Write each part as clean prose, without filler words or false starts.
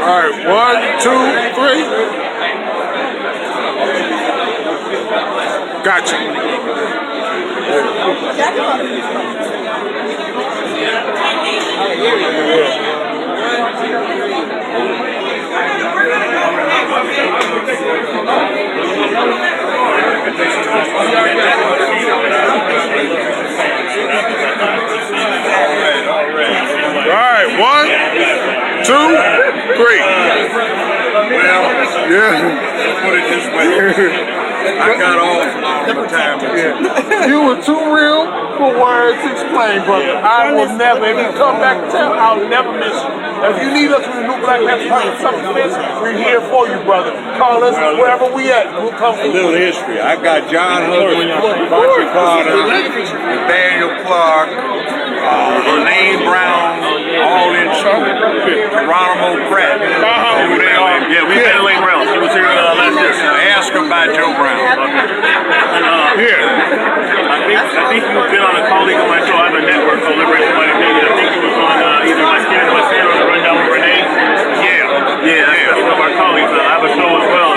All right, 1, 2, 3. Gotcha. All right, 1, 2, 3. Well, let's put it this way. I got off the time. Yeah. You were too real for words to explain, brother. I will never, if you come back and tell, I'll never miss you. If you need us with the new Black Panther Party, something fits, we're here for you, brother. Call us wherever we at. We'll come for you. Little history. I got John Hughes, Bucky Carter, Nathaniel Clark, Lane Brown, all in Geronimo Pratt. Yeah, we met Lane Brown. He was here last year. Ask him about Joe Brown. I think you've been on a colleague of my show. I have a network called Liberation Mighty Media. I think he was on either West Canada or the Rundown with Renee. That's one of our colleagues. I have a show as well.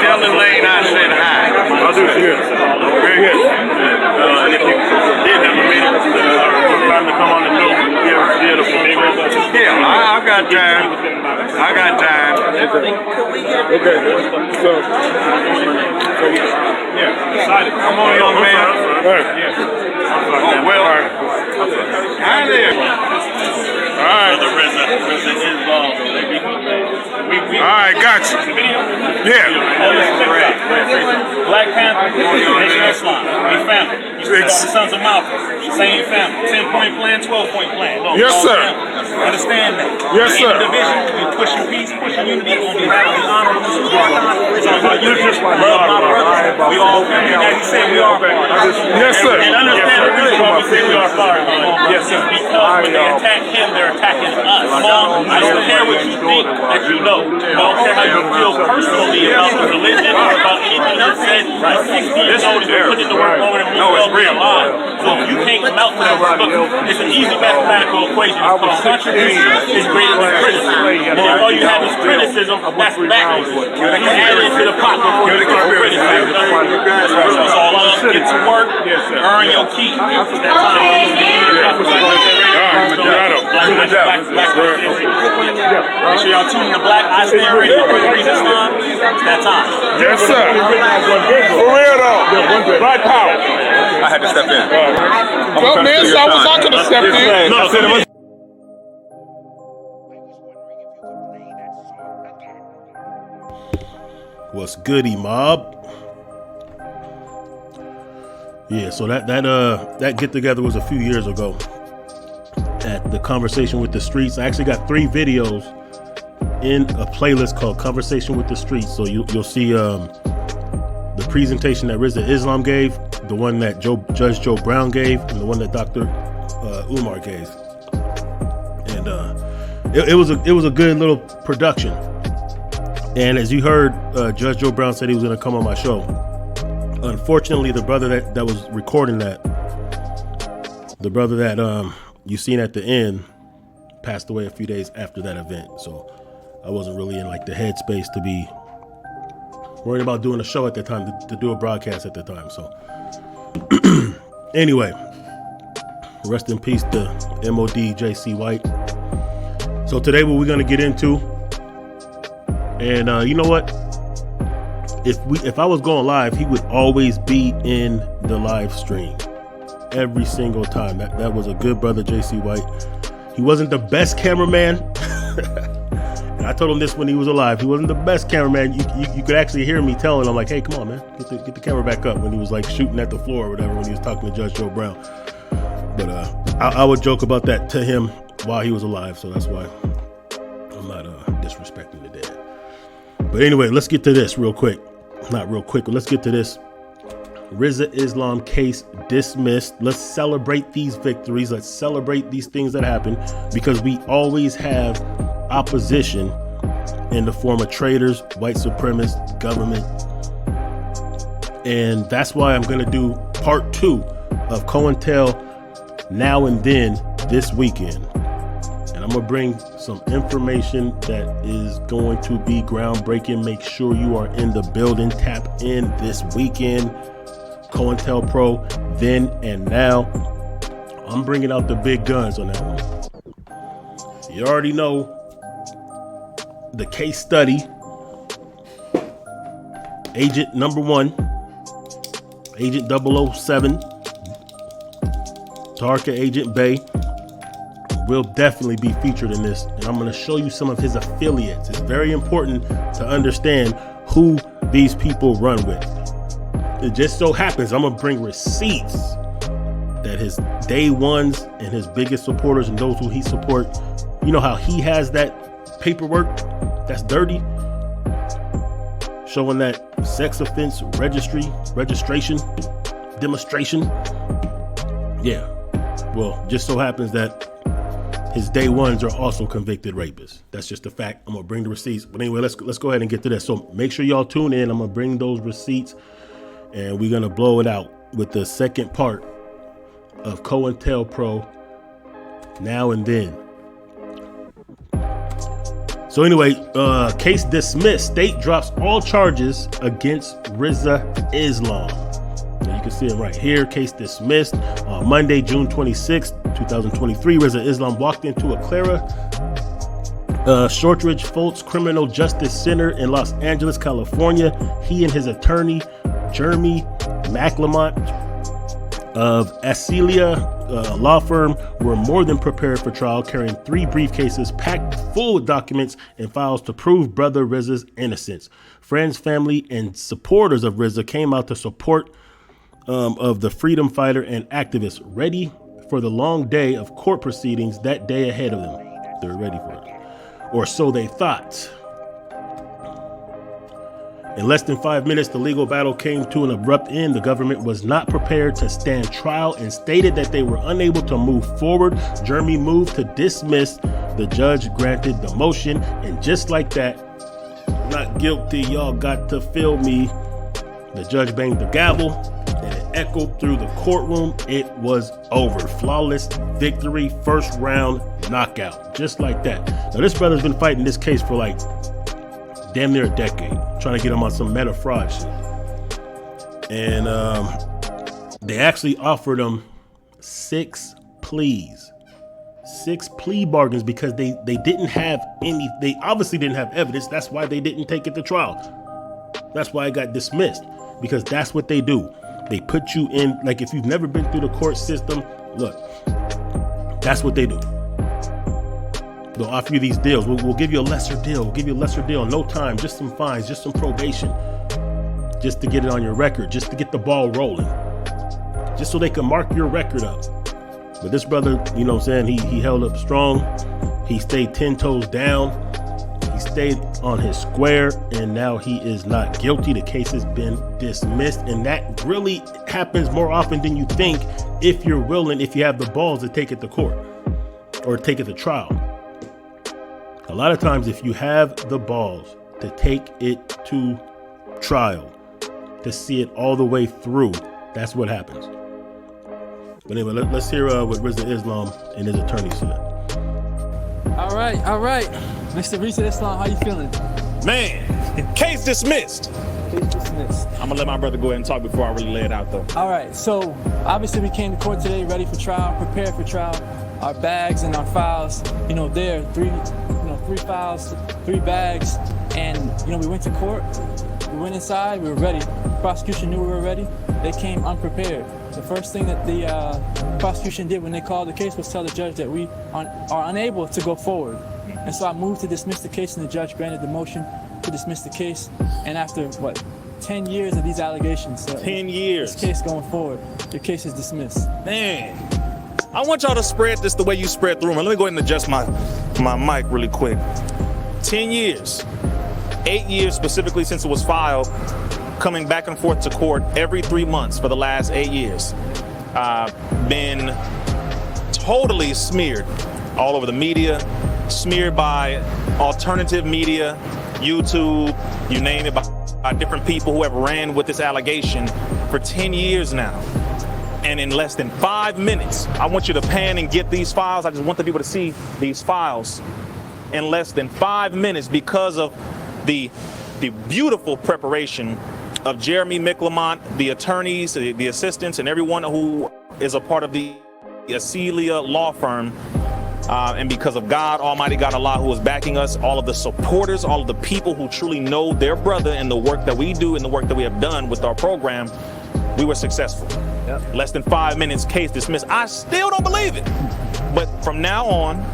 Tell the Lane I said hi. I'll do it here. Very good. And if you did have a minute time to come on the show, I've got time. I got time. Okay. So excited. Come on, young man. all right. Oh, well. Hi there. All right. Rizza is involved. All right, gotcha. Yeah. Black Panther, Nation of Islam, we family. You see all the sons of Malcolm, same family. 10-point plan, 12-point plan. No, Yes, sir. Understand that. Yes, sir. Division, we pushing peace, pushing unity on behalf of the honorable Mr. It's all about you. Love my brother. We all family. As he said, we are part. Yes, sir. And understand the reason why we say we are part. Yes, sir. Because when they attack him, they're attacking us. I don't care what you think that you know. I don't care how you feel personally about the religion or about anything that's said. 60 years old, you've been putting the work over and it's real alive. So if you can't come out to that, look, it's an easy mathematical equation. It's called contribution is greater than criticism. Well, if all you have is criticism, that's backwards. You add it to the pot before you start criticism. It's all up, get to work, earn your keep. That's that Make sure y'all tune in to Black I Stand Radio. It's that time. Yes, sir. For real though. Black power. I had to step in. Well, man, so I was not going to step in. No, What's goody, mob? Yeah, so that get together was a few years ago at the Conversation with the Streets. I actually got 3 videos in a playlist called Conversation with the Streets. So you'll see the presentation that Rizza Islam gave, the one that Judge Joe Brown gave, and the one that Dr. Umar gave. And it was a good little production. And as you heard, Judge Joe Brown said he was going to come on my show. Unfortunately, the brother that was recording that, the brother that you seen at the end, passed away a few days after that event. So I wasn't really in like the headspace to be worried about doing a show at that time, to do a broadcast at the time. So anyway, rest in peace to MOD JC White. So today what we're going to get into, and you know what? If I was going live, he would always be in the live stream every single time. That was a good brother, JC White. He wasn't the best cameraman. And I told him this when he was alive. He wasn't the best cameraman. You could actually hear me telling him, like, hey, come on, man, get the camera back up, when he was like shooting at the floor or whatever, when he was talking to Judge Joe Brown. But I would joke about that to him while he was alive, so that's why I'm not disrespecting the dead. But anyway, let's get to this real quick. Not real quick, but let's get to this. Rizza Islam case dismissed. Let's celebrate these victories. Let's celebrate these things that happen, because we always have opposition in the form of traitors, white supremacists, government. And that's why I'm going to do part 2 of COINTEL Now and Then this weekend. And I'm going to bring some information that is going to be groundbreaking. Make sure you are in the building. Tap in this weekend. COINTELPRO, then and now. I'm bringing out the big guns on that one. You already know the case study. Agent number 1, Agent 007, Tarka Agent Bay, will definitely be featured in this. And I'm going to show you some of his affiliates. It's very important to understand who these people run with. It just so happens I'm going to bring receipts that his day ones and his biggest supporters and those who he support, you know how he has that paperwork that's dirty, showing that sex offense registration, demonstration. Yeah. Well, just so happens that his day ones are also convicted rapists. That's just a fact. I'm gonna bring the receipts. But anyway, let's go ahead and get to this. So make sure y'all tune in. I'm gonna bring those receipts and we're gonna blow it out with the second part of COINTELPRO Now and Then. So anyway, case dismissed. State drops all charges against Rizza Islam. So you can see it right here. Case dismissed. Monday, June 26, 2023, Rizza Islam walked into a Clara Shortridge Foltz Criminal Justice Center in Los Angeles, California. He and his attorney, Jeremy McLemont of Acelia law firm, were more than prepared for trial, carrying 3 briefcases packed full with documents and files to prove brother Rizza's innocence. Friends, family, and supporters of Rizza came out to support of the freedom fighter and activist, ready for the long day of court proceedings that day ahead of them. They're ready for it, or so they thought. In less than 5 minutes, the legal battle came to an abrupt end. The government was not prepared to stand trial and stated that they were unable to move forward. Jeremy moved to dismiss. The judge granted the motion, and just like that, not guilty, y'all got to feel me. The judge banged the gavel, and it echoed through the courtroom. It was over. Flawless victory, first round knockout, just like that. Now, this brother's been fighting this case for like damn near a decade, trying to get him on some meta fraud shit. And they actually offered him 6 pleas, 6 plea bargains, because they didn't have any, they obviously didn't have evidence. That's why they didn't take it to trial. That's why it got dismissed, because that's what they do. They put you in, like, if you've never been through the court system, look, that's what they do. They'll offer you these deals. We'll give you a lesser deal. We'll give you a lesser deal. No time, just some fines, just some probation, just to get it on your record, just to get the ball rolling, just so they can mark your record up. But this brother, you know what I'm saying, he held up strong. He stayed 10 toes down. He stayed on his square, and now he is not guilty. The case has been dismissed, and that really happens more often than you think if you're willing, if you have the balls to take it to court or take it to trial. A lot of times, if you have the balls to take it to trial, to see it all the way through, that's what happens. But anyway, let's hear what Rizza Islam and his attorney said. All right. Mr. Rizza Islam, how you feeling? Man, case dismissed. Case dismissed. I'm gonna let my brother go ahead and talk before I really lay it out, though. All right, so obviously we came to court today ready for trial, prepared for trial. Our bags and our files, there, 3 files, 3 bags, and we went to court. We went inside, we were ready. The prosecution knew we were ready. They came unprepared. The first thing that the prosecution did when they called the case was tell the judge that we are unable to go forward. And so I moved to dismiss the case, and the judge granted the motion to dismiss the case. And after 10 years of these allegations, 10 years, this case going forward, your case is dismissed. Man, I want y'all to spread this the way you spread through. Let me go ahead and adjust my mic really quick. 10 years, 8 years specifically since it was filed, coming back and forth to court every 3 months for the last 8 years. Been totally smeared all over the media, smeared by alternative media, YouTube, you name it, by different people who have ran with this allegation for 10 years now. And in less than 5 minutes, I want you to pan and get these files. I just want the people to see these files. In less than 5 minutes, because of the beautiful preparation of Jeremy Micklemont, the attorneys, the assistants, and everyone who is a part of the Acelia law firm, and because of God, Almighty God Allah, who is backing us, all of the supporters, all of the people who truly know their brother and the work that we do and the work that we have done with our program, we were successful. Yep. Less than 5 minutes, case dismissed. I still don't believe it. But from now on,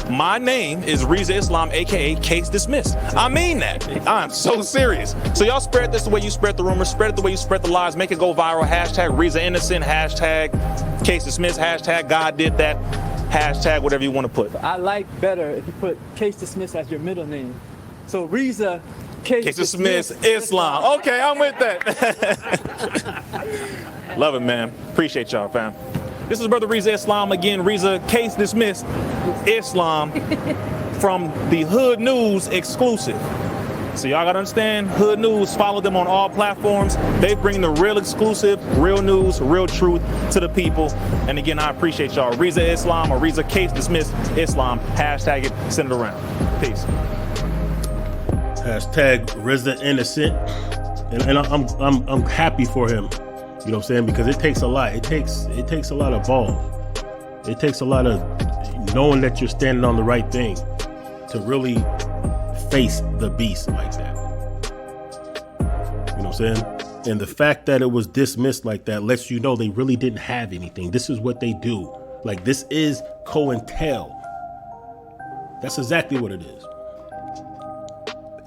my name is Rizza Islam, aka case dismissed. I mean that. I'm so serious. So y'all spread this the way you spread the rumors, spread it the way you spread the lies, make it go viral. Hashtag Rizza innocent, hashtag case dismissed, hashtag God did that, hashtag whatever you want to put. I like better if you put case dismissed as your middle name. So Rizza case dismissed Islam. Okay, I'm with that. Love it, man. Appreciate y'all, fam. This is Brother Rizza Islam again. Rizza case dismissed Islam from the Hood News exclusive. So y'all gotta understand, Hood News, follow them on all platforms. They bring the real exclusive, real news, real truth to the people. And again, I appreciate y'all. Rizza Islam or Rizza case dismissed Islam. Hashtag it, send it around. Peace. Hashtag Rizza innocent. And I'm happy for him. You know what I'm saying? Because it takes a lot. It takes a lot of balls. It takes a lot of knowing that you're standing on the right thing to really face the beast like that. You know what I'm saying? And the fact that it was dismissed like that lets you know they really didn't have anything. This is what they do. Like, this is COINTEL. That's exactly what it is.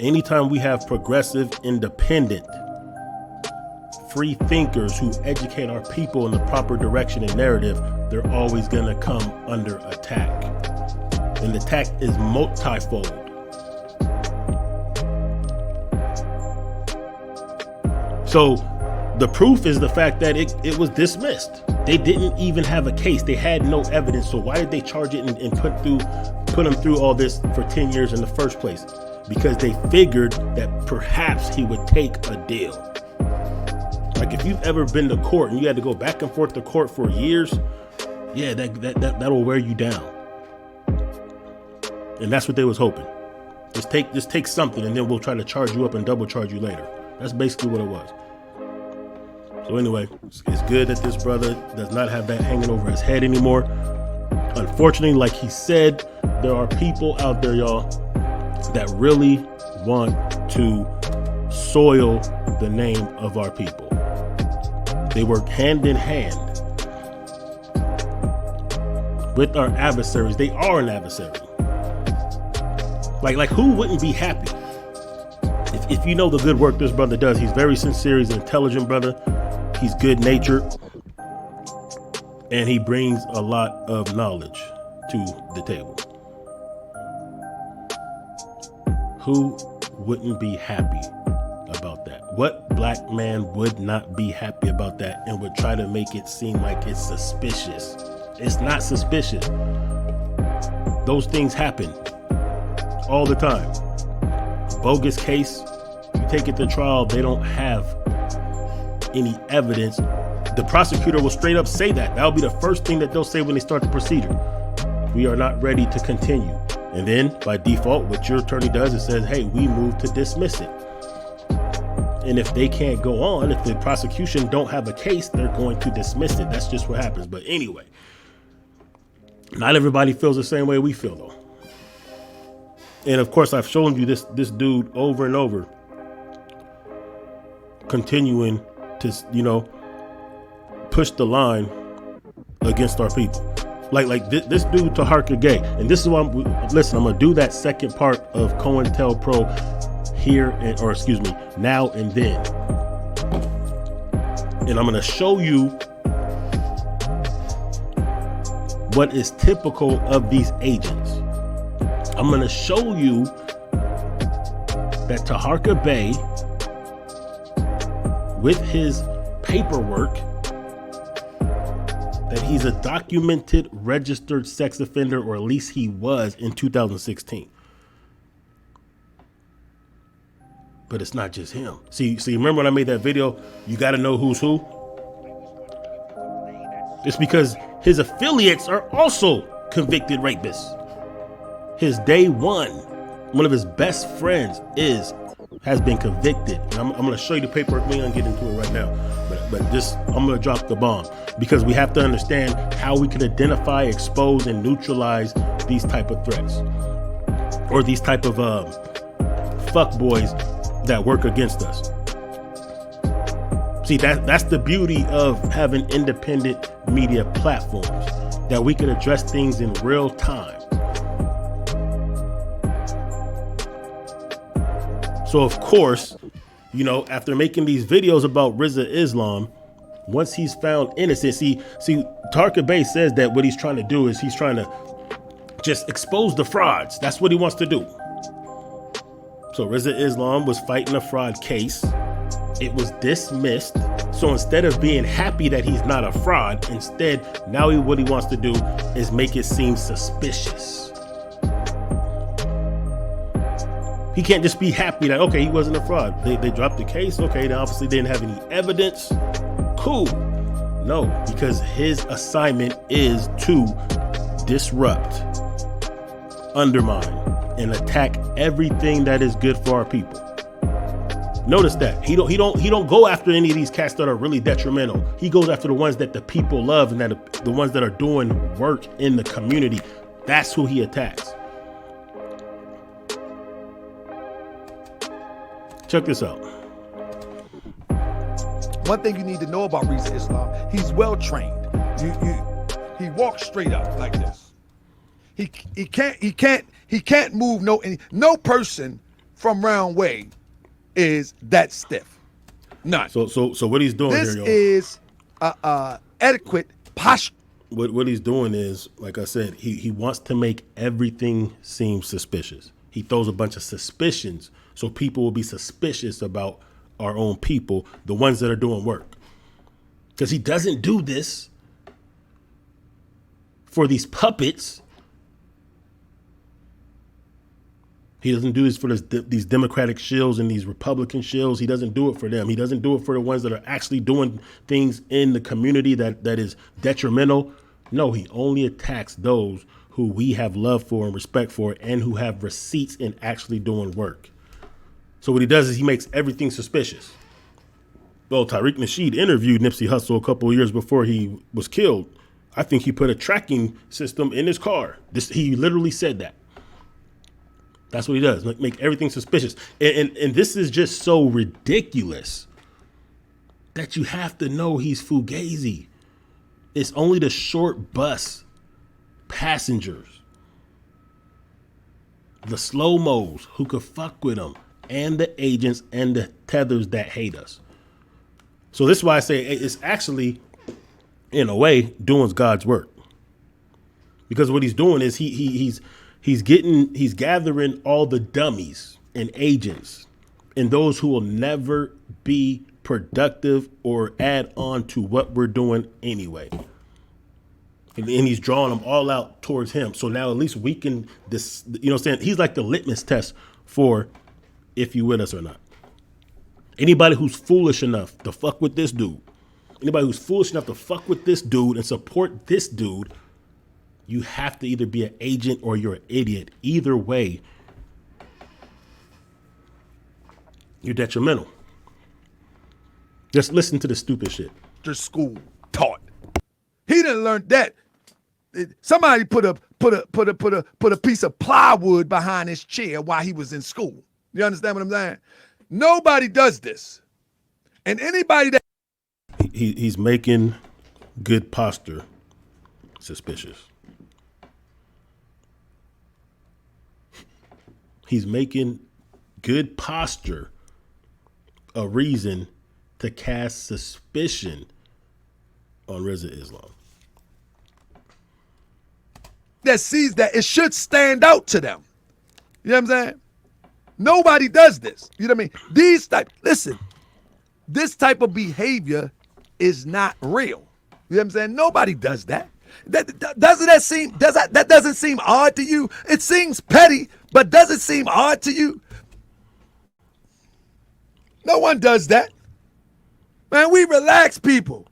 Anytime we have progressive, independent, free thinkers who educate our people in the proper direction and narrative, they're always going to come under attack. And the attack is multifold. So the proof is the fact that it was dismissed. They didn't even have a case. They had no evidence. So why did they charge it and put him through all this for 10 years in the first place? Because they figured that perhaps he would take a deal. Like, if you've ever been to court and you had to go back and forth to court for years, yeah, that'll wear you down. And that's what they was hoping. Just take something and then we'll try to charge you up and double charge you later. That's basically what it was. So anyway, it's good that this brother does not have that hanging over his head anymore. Unfortunately, like he said, there are people out there, y'all, that really want to soil the name of our people. They work hand in hand with our adversaries. They are an adversary. Like who wouldn't be happy if you know the good work this brother does? He's very sincere. He's an intelligent brother. He's good natured. And he brings a lot of knowledge to the table. Who wouldn't be happy about that? What black man would not be happy about that and would try to make it seem like it's suspicious? It's not suspicious. Those things happen all the time. Bogus case, you take it to trial, they don't have any evidence. The prosecutor will straight up say that. That'll be the first thing that they'll say when they start the procedure. We are not ready to continue. And then by default, what your attorney does is says, hey, we move to dismiss it. And if they can't go on, if the prosecution don't have a case, they're going to dismiss it. That's just what happens. But anyway, not everybody feels the same way we feel, though. And of course, I've shown you this dude over and over, continuing to, push the line against our people. Like this dude, Taharka Gay. And this is why I'm going to do that second part of COINTELPRO now and then. And I'm going to show you what is typical of these agents. I'm going to show you that Taharka Bey, with his paperwork that he's a documented registered sex offender, or at least he was in 2016. But it's not just him. See, remember when I made that video, you got to know who's who? It's because his affiliates are also convicted rapists. His day one of his best friends has been convicted. And I'm going to show you the paperwork. We ain't gonna get into it right now, but just I'm going to drop the bomb because we have to understand how we can identify, expose, and neutralize these type of threats or these type of fuck boys that work against us. See, that's the beauty of having independent media platforms, that we can address things in real time. So of course, after making these videos about Rizza Islam, once he's found innocent, see, Tarka Bey says that what he's trying to do is he's trying to just expose the frauds. That's what he wants to do. So Rizza Islam was fighting a fraud case. It was dismissed. So instead of being happy that he's not a fraud, instead, now what he wants to do is make it seem suspicious. He can't just be happy that, okay, he wasn't a fraud. They dropped the case. Okay, they obviously didn't have any evidence. Cool. No, because his assignment is to disrupt, undermine, and attack everything that is good for our people. Notice that he don't go after any of these cats that are really detrimental. He goes after the ones that the people love and that the ones that are doing work in the community. That's who he attacks. Check this out. One thing you need to know about Rizza Islam, he's well trained. He walks straight up like this. He can't move no person from round way is that stiff. None. So what he's doing this here, is adequate posture. What he's doing is, like I said, he wants to make everything seem suspicious. He throws a bunch of suspicions so people will be suspicious about our own people, the ones that are doing work. Because he doesn't do this for these puppets. He doesn't do this for these Democratic shills and these Republican shills. He doesn't do it for them. He doesn't do it for the ones that are actually doing things in the community that is detrimental. No, he only attacks those who we have love for and respect for and who have receipts in actually doing work. So what he does is he makes everything suspicious. Well, Tariq Nasheed interviewed Nipsey Hussle a couple of years before he was killed. I think he put a tracking system in his car. He literally said that. That's what he does, make everything suspicious. And this is just so ridiculous that you have to know he's Fugazi. It's only the short bus passengers, the slow-mos who could fuck with him, and the agents and the tethers that hate us. So this is why I say it's actually, in a way, doing God's work. Because what he's doing is he's gathering all the dummies and agents and those who will never be productive or add on to what we're doing anyway. And he's drawing them all out towards him. So now at least we can, he's like the litmus test for if you with us or not. Anybody who's foolish enough to fuck with this dude, anybody who's foolish enough to fuck with this dude and support this dude, you have to either be an agent or you're an idiot. Either way, you're detrimental. Just listen to the stupid shit. After school taught. He didn't learn that. Somebody put a piece of plywood behind his chair while he was in school. You understand what I'm saying? Nobody does this. And anybody that he's making good posture suspicious. He's making good posture a reason to cast suspicion on Rizza Islam. that sees that, it should stand out to them. You know what I'm saying? Nobody does this. You know what I mean? Listen, this type of behavior is not real. You know what I'm saying? Nobody does that. That doesn't seem odd to you? It seems petty, but does it seem odd to you? No one does that. Man, we relax people.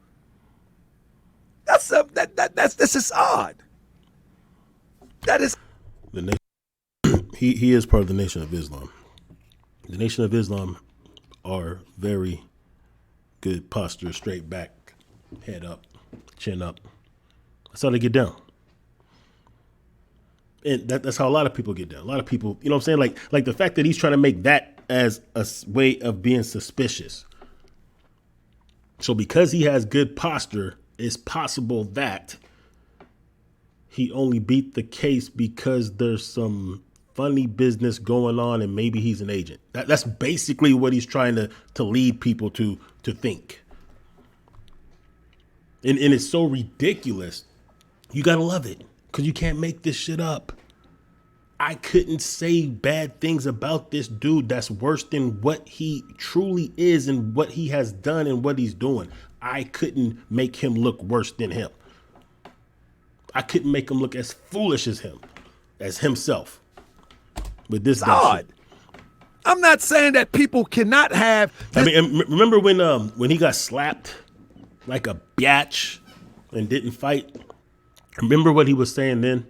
That's just odd. That is The nation, he is part of the Nation of Islam. The Nation of Islam are very good posture, straight back, head up, chin up. That's how they get down. And that's how a lot of people get down. A lot of people, you know what I'm saying? Like the fact that he's trying to make that as a way of being suspicious. So because he has good posture, it's possible that he only beat the case because there's some funny business going on and maybe he's an agent. That's basically what he's trying to lead people to think. And it's so ridiculous. You gotta love it because you can't make this shit up. I couldn't say bad things about this dude that's worse than what he truly is and what he has done and what he's doing. I couldn't make him look worse than him. I couldn't make him look as foolish as him, as himself. But this odd. I'm not saying that people cannot have. I mean, remember when he got slapped like a biatch and didn't fight? Remember what he was saying then?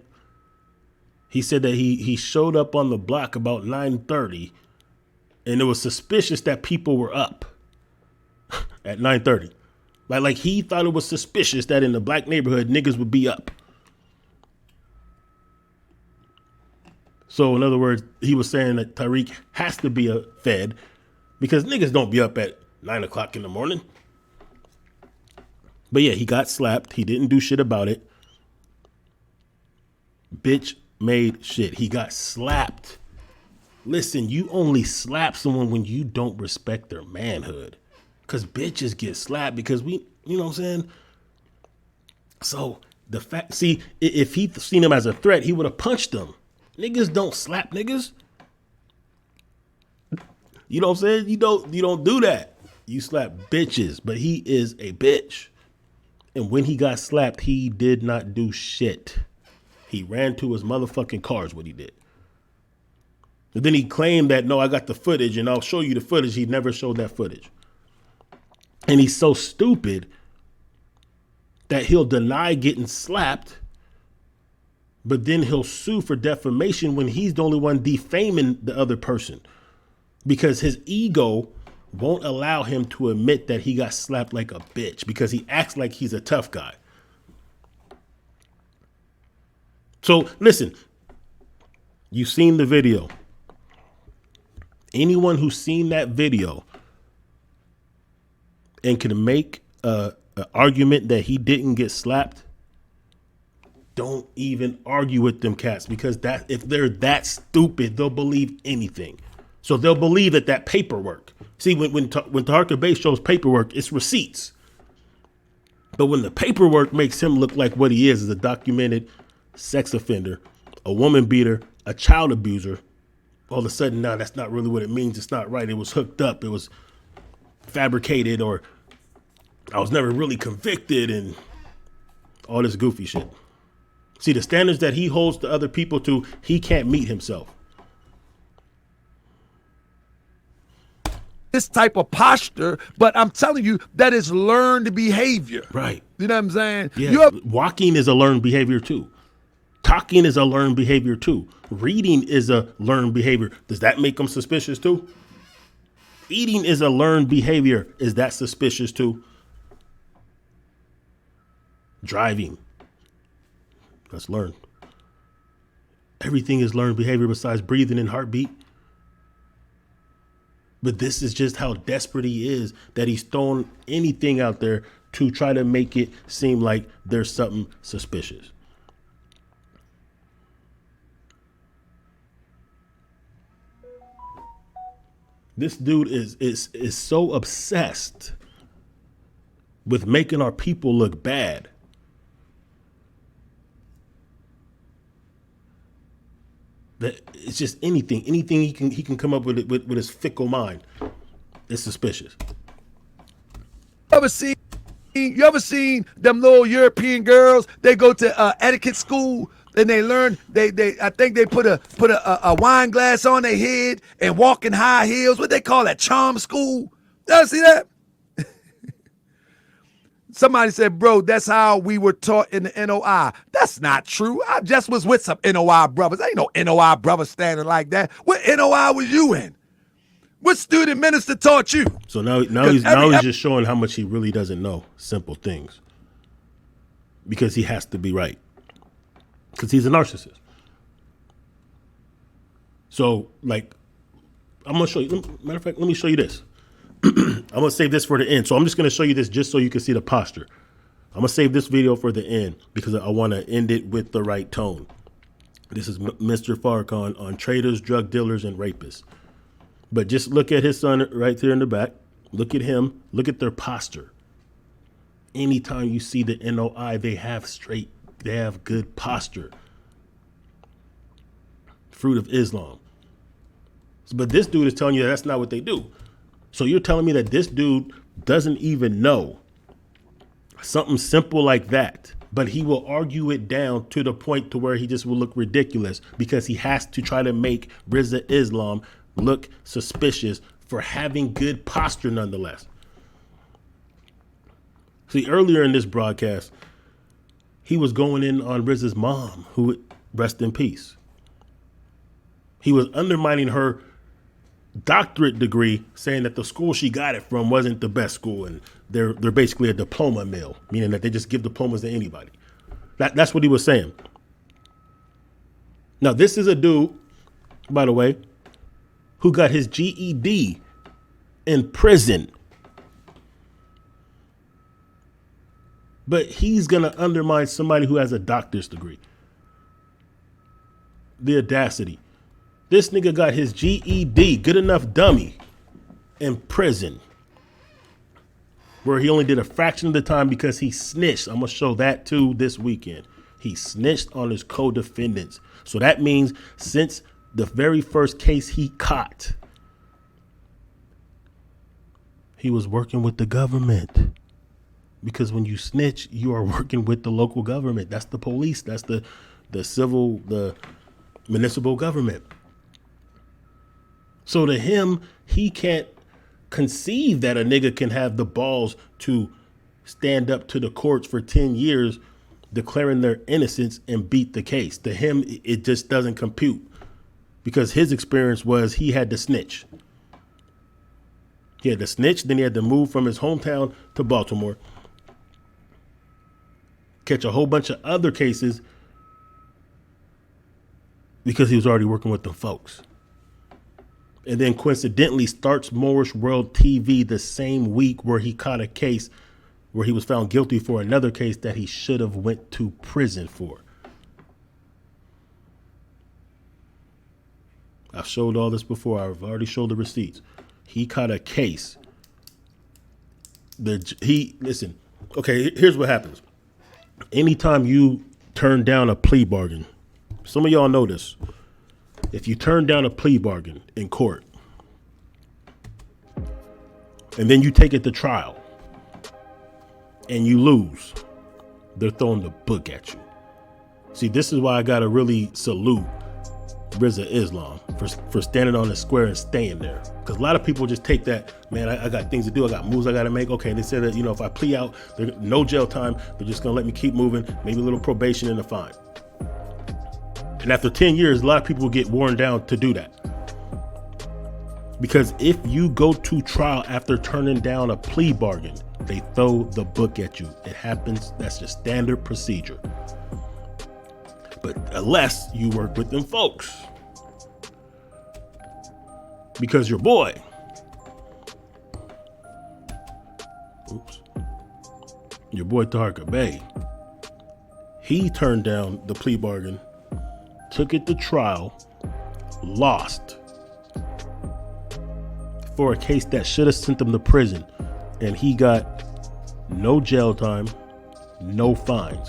He said that he showed up on the block about 9:30, and it was suspicious that people were up at 9:30. Like he thought it was suspicious that in the black neighborhood niggas would be up. So in other words, he was saying that Tariq has to be a Fed because niggas don't be up at 9 o'clock in the morning. But yeah, he got slapped. He didn't do shit about it. Bitch made shit. He got slapped. Listen, you only slap someone when you don't respect their manhood. Because bitches get slapped because we, you know what I'm saying? So the fact, see, if he'd seen him as a threat, he would have punched him. Niggas don't slap niggas. You know what I'm saying? You don't do that. You slap bitches, but he is a bitch. And when he got slapped, he did not do shit. He ran to his motherfucking car is what he did. And then he claimed that, no, I got the footage and I'll show you the footage. He never showed that footage. And he's so stupid that he'll deny getting slapped, but then he'll sue for defamation when he's the only one defaming the other person because his ego won't allow him to admit that he got slapped like a bitch because he acts like he's a tough guy. So listen, you've seen the video. Anyone who's seen that video and can make an argument that he didn't get slapped, don't even argue with them cats because that if they're that stupid, they'll believe anything. So they'll believe that paperwork. See, when Taharka Bey shows paperwork, it's receipts. But when the paperwork makes him look like what he is a documented sex offender, a woman beater, a child abuser, all of a sudden now that's not really what it means. It's not right. It was hooked up. It was fabricated, or I was never really convicted, and all this goofy shit. See, the standards that he holds to other people to, he can't meet himself. This type of posture, but I'm telling you, that is learned behavior. Right. You know what I'm saying? Yeah. Walking is a learned behavior too. Talking is a learned behavior too. Reading is a learned behavior. Does that make them suspicious too? Eating is a learned behavior. Is that suspicious too? Driving. That's learned. Everything is learned behavior besides breathing and heartbeat. But this is just how desperate he is that he's thrown anything out there to try to make it seem like there's something suspicious. This dude is so obsessed with making our people look bad that it's just anything he can come up with it with his fickle mind. It's suspicious. Ever see You ever seen them little European girls? They go to etiquette school and they learn. I think they put a wine glass on their head and walk in high heels. What they call that? Charm school. You ever see that? Somebody said, bro, that's how we were taught in the NOI. That's not true. I just was with some NOI brothers. Ain't no NOI brothers standing like that. What NOI was you in? What student minister taught you? So now he's just showing how much he really doesn't know simple things. Because he has to be right. Because he's a narcissist. So, like, I'm going to show you. Matter of fact, let me show you this. I'm going to save this for the end. So I'm just going to show you this just so you can see the posture. I'm going to save this video for the end because I want to end it with the right tone. This is Mr. Farrakhan on traitors, drug dealers, and rapists. But just look at his son right there in the back. Look at him. Look at their posture. Anytime you see the NOI, they have good posture. Fruit of Islam. But this dude is telling you that's not what they do. So you're telling me that this dude doesn't even know something simple like that, but he will argue it down to the point to where he just will look ridiculous because he has to try to make Rizza Islam look suspicious for having good posture nonetheless. See, earlier in this broadcast, he was going in on Rizza's mom, who rest in peace. He was undermining her doctorate degree, saying that the school she got it from wasn't the best school, and they're basically a diploma mill, meaning that they just give diplomas to anybody. That's what he was saying. Now, this is a dude, by the way, who got his GED in prison. But he's going to undermine somebody who has a doctor's degree. The audacity. This nigga got his GED, good enough dummy, in prison, where he only did a fraction of the time because he snitched. I'm going to show that too this weekend. He snitched on his co-defendants. So that means since the very first case he caught, he was working with the government. Because when you snitch, you are working with the local government. That's the police. That's the municipal government. So to him, he can't conceive that a nigga can have the balls to stand up to the courts for 10 years, declaring their innocence and beat the case. To him, it just doesn't compute because his experience was he had to snitch. He had to snitch, then he had to move from his hometown to Baltimore, catch a whole bunch of other cases because he was already working with them folks. And then coincidentally starts Moorish World TV the same week where he caught a case where he was found guilty for another case that he should have went to prison for. I've showed all this before. I've already showed the receipts. He caught a case. Listen, okay, here's what happens. Anytime you turn down a plea bargain, some of y'all know this. If you turn down a plea bargain in court and then you take it to trial and you lose, they're throwing the book at you. See, this is why I got to really salute Rizza Islam for standing on the square and staying there. Because a lot of people just take that, man, I got things to do. I got moves I got to make. Okay, they said that, if I plea out, no jail time. They're just going to let me keep moving, maybe a little probation and a fine. And after 10 years, a lot of people will get worn down to do that. Because if you go to trial after turning down a plea bargain, they throw the book at you. It happens. That's just standard procedure. But unless you work with them folks. Because your boy, your boy Taharka Bey, he turned down the plea bargain, took it to trial, lost for a case that should have sent him to prison, and he got no jail time, no fines,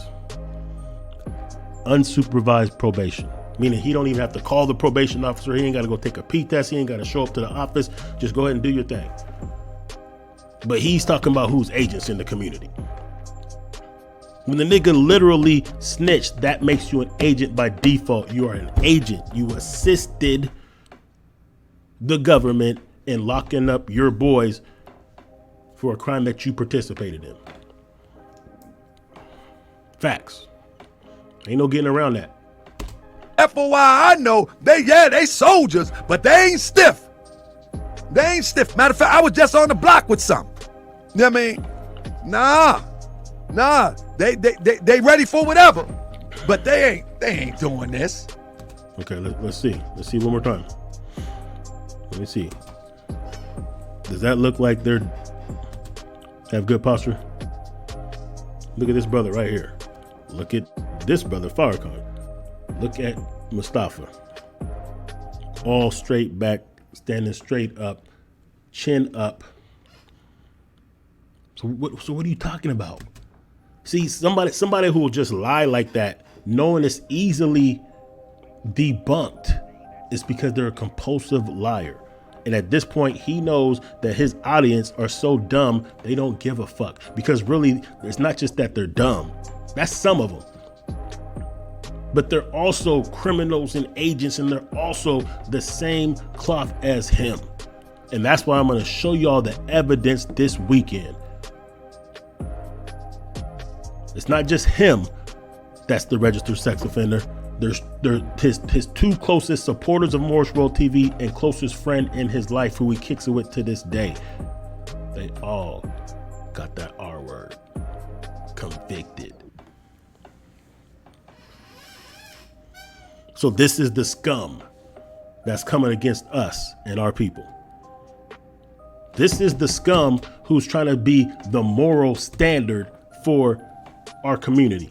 unsupervised probation, meaning he don't even have to call the probation officer. He ain't got to go take a P test. He ain't got to show up to the office. Just go ahead and do your thing. But he's talking about who's agents in the community. When the nigga literally snitched, that makes you an agent by default. You are an agent. You assisted the government in locking up your boys for a crime that you participated in. Facts. Ain't no getting around that. FOI, I know they soldiers, but they ain't stiff. They ain't stiff. Matter of fact, I was just on the block with some. You know what I mean? Nah. They ready for whatever, but they ain't doing this. Okay, let's see. Let's see one more time. Let me see. Does that look like they're have good posture? Look at this brother right here. Look at this brother, Farrakhan. Look at Mustafa. All straight back, standing straight up, chin up. So what are you talking about? See, somebody who will just lie like that, knowing it's easily debunked, is because they're a compulsive liar. And at this point, he knows that his audience are so dumb, they don't give a fuck. Because really, it's not just that they're dumb. That's some of them. But they're also criminals and agents, and they're also the same cloth as him. And that's why I'm going to show y'all the evidence this weekend. It's not just him that's the registered sex offender. There's his two closest supporters of Morris Road TV and closest friend in his life who he kicks it with to this day. They all got that R word. Convicted. So this is the scum that's coming against us and our people. This is the scum who's trying to be the moral standard for our community.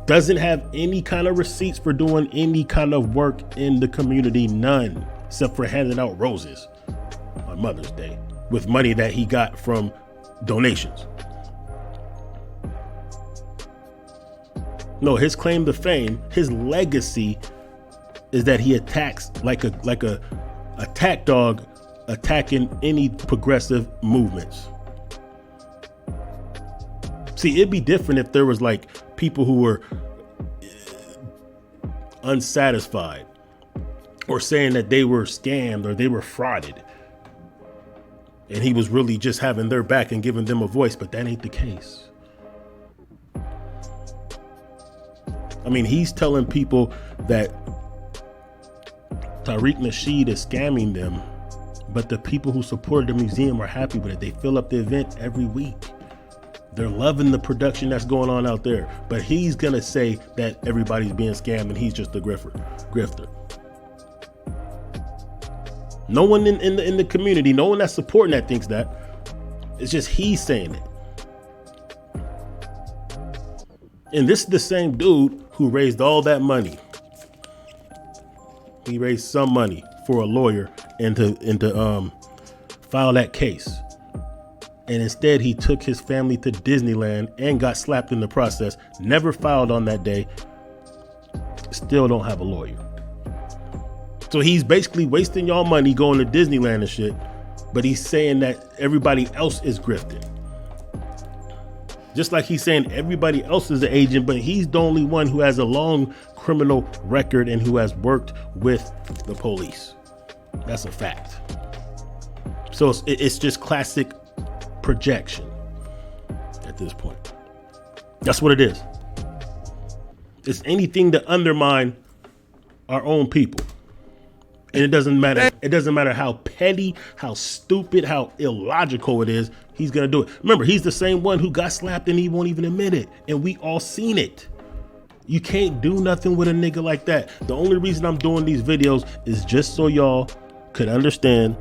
Doesn't have any kind of receipts for doing any kind of work in the community, none, except for handing out roses on Mother's Day with money that he got from donations. No, his claim to fame, his legacy is that he attacks like a attack dog attacking any progressive movements. See, it'd be different if there was like people who were unsatisfied or saying that they were scammed or they were frauded. And he was really just having their back and giving them a voice, but that ain't the case. I mean, he's telling people that Tariq Nasheed is scamming them, but the people who supported the museum are happy with it. They fill up the event every week. They're loving the production that's going on out there. But he's going to say that everybody's being scammed and he's just a grifter. No one in the community, no one that's supporting that thinks that. It's just he's saying it. And this is the same dude who raised all that money. He raised some money for a lawyer and to file that case. And instead he took his family to Disneyland and got slapped in the process. Never filed on that day. Still don't have a lawyer. So he's basically wasting y'all money going to Disneyland and shit. But he's saying that everybody else is grifting. Just like he's saying everybody else is an agent, but he's the only one who has a long criminal record and who has worked with the police. That's a fact. So it's just classic projection at this point. That's what it is. It's anything to undermine our own people. And it doesn't matter. It doesn't matter how petty, how stupid, how illogical it is. He's going to do it. Remember, he's the same one who got slapped and he won't even admit it. And we all seen it. You can't do nothing with a nigga like that. The only reason I'm doing these videos is just so y'all could understand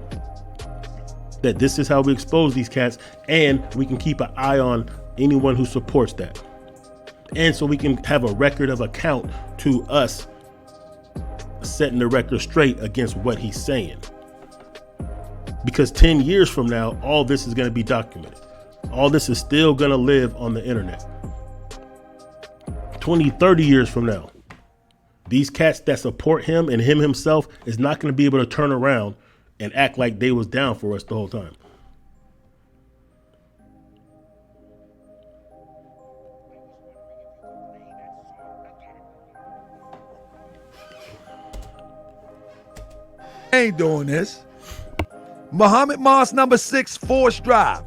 that this is how we expose these cats, and we can keep an eye on anyone who supports that. And so we can have a record of account to us setting the record straight against what he's saying. Because 10 years from now, all this is going to be documented. All this is still going to live on the internet. 20, 30 years from now, these cats that support him and him himself is not going to be able to turn around and act like they was down for us the whole time. ain't doing this. Muhammad Moss number 6 Forest Drive.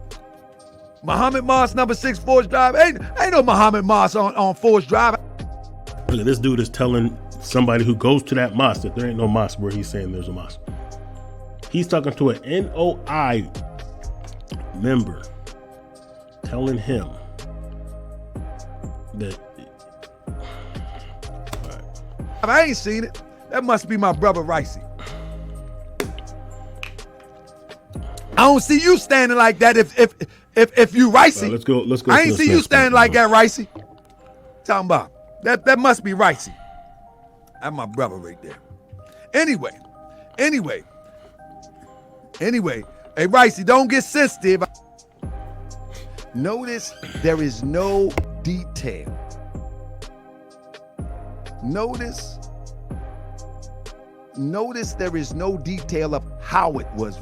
Muhammad Moss number 6 Forest Drive. Ain't no Muhammad Moss on Forest Drive. Look, this dude is telling somebody who goes to that mosque that there ain't no mosque where he's saying there's a mosque. He's talking to an NOI member, telling him that. I ain't seen it. That must be my brother Ricey. I don't see you standing like that if you Ricey. Let's go. I ain't see you standing like that, Ricey. Talking about that must be Ricey. That's my brother right there. Anyway. Hey, Ricey, don't get sensitive. Notice there is no detail. Notice there is no detail of how it was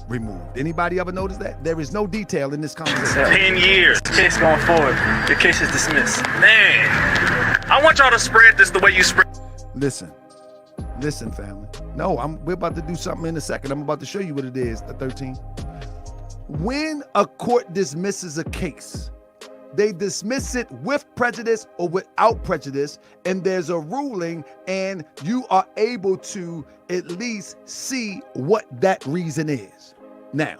removed. Anybody ever notice that? There is no detail in this conversation. 10 years. Case going forward. The case is dismissed. Man, I want y'all to spread this the way you spread. Listen, family. No, we're about to do something in a second. I'm about to show you what it is, the 13. When a court dismisses a case, they dismiss it with prejudice or without prejudice, and there's a ruling, and you are able to at least see what that reason is. Now,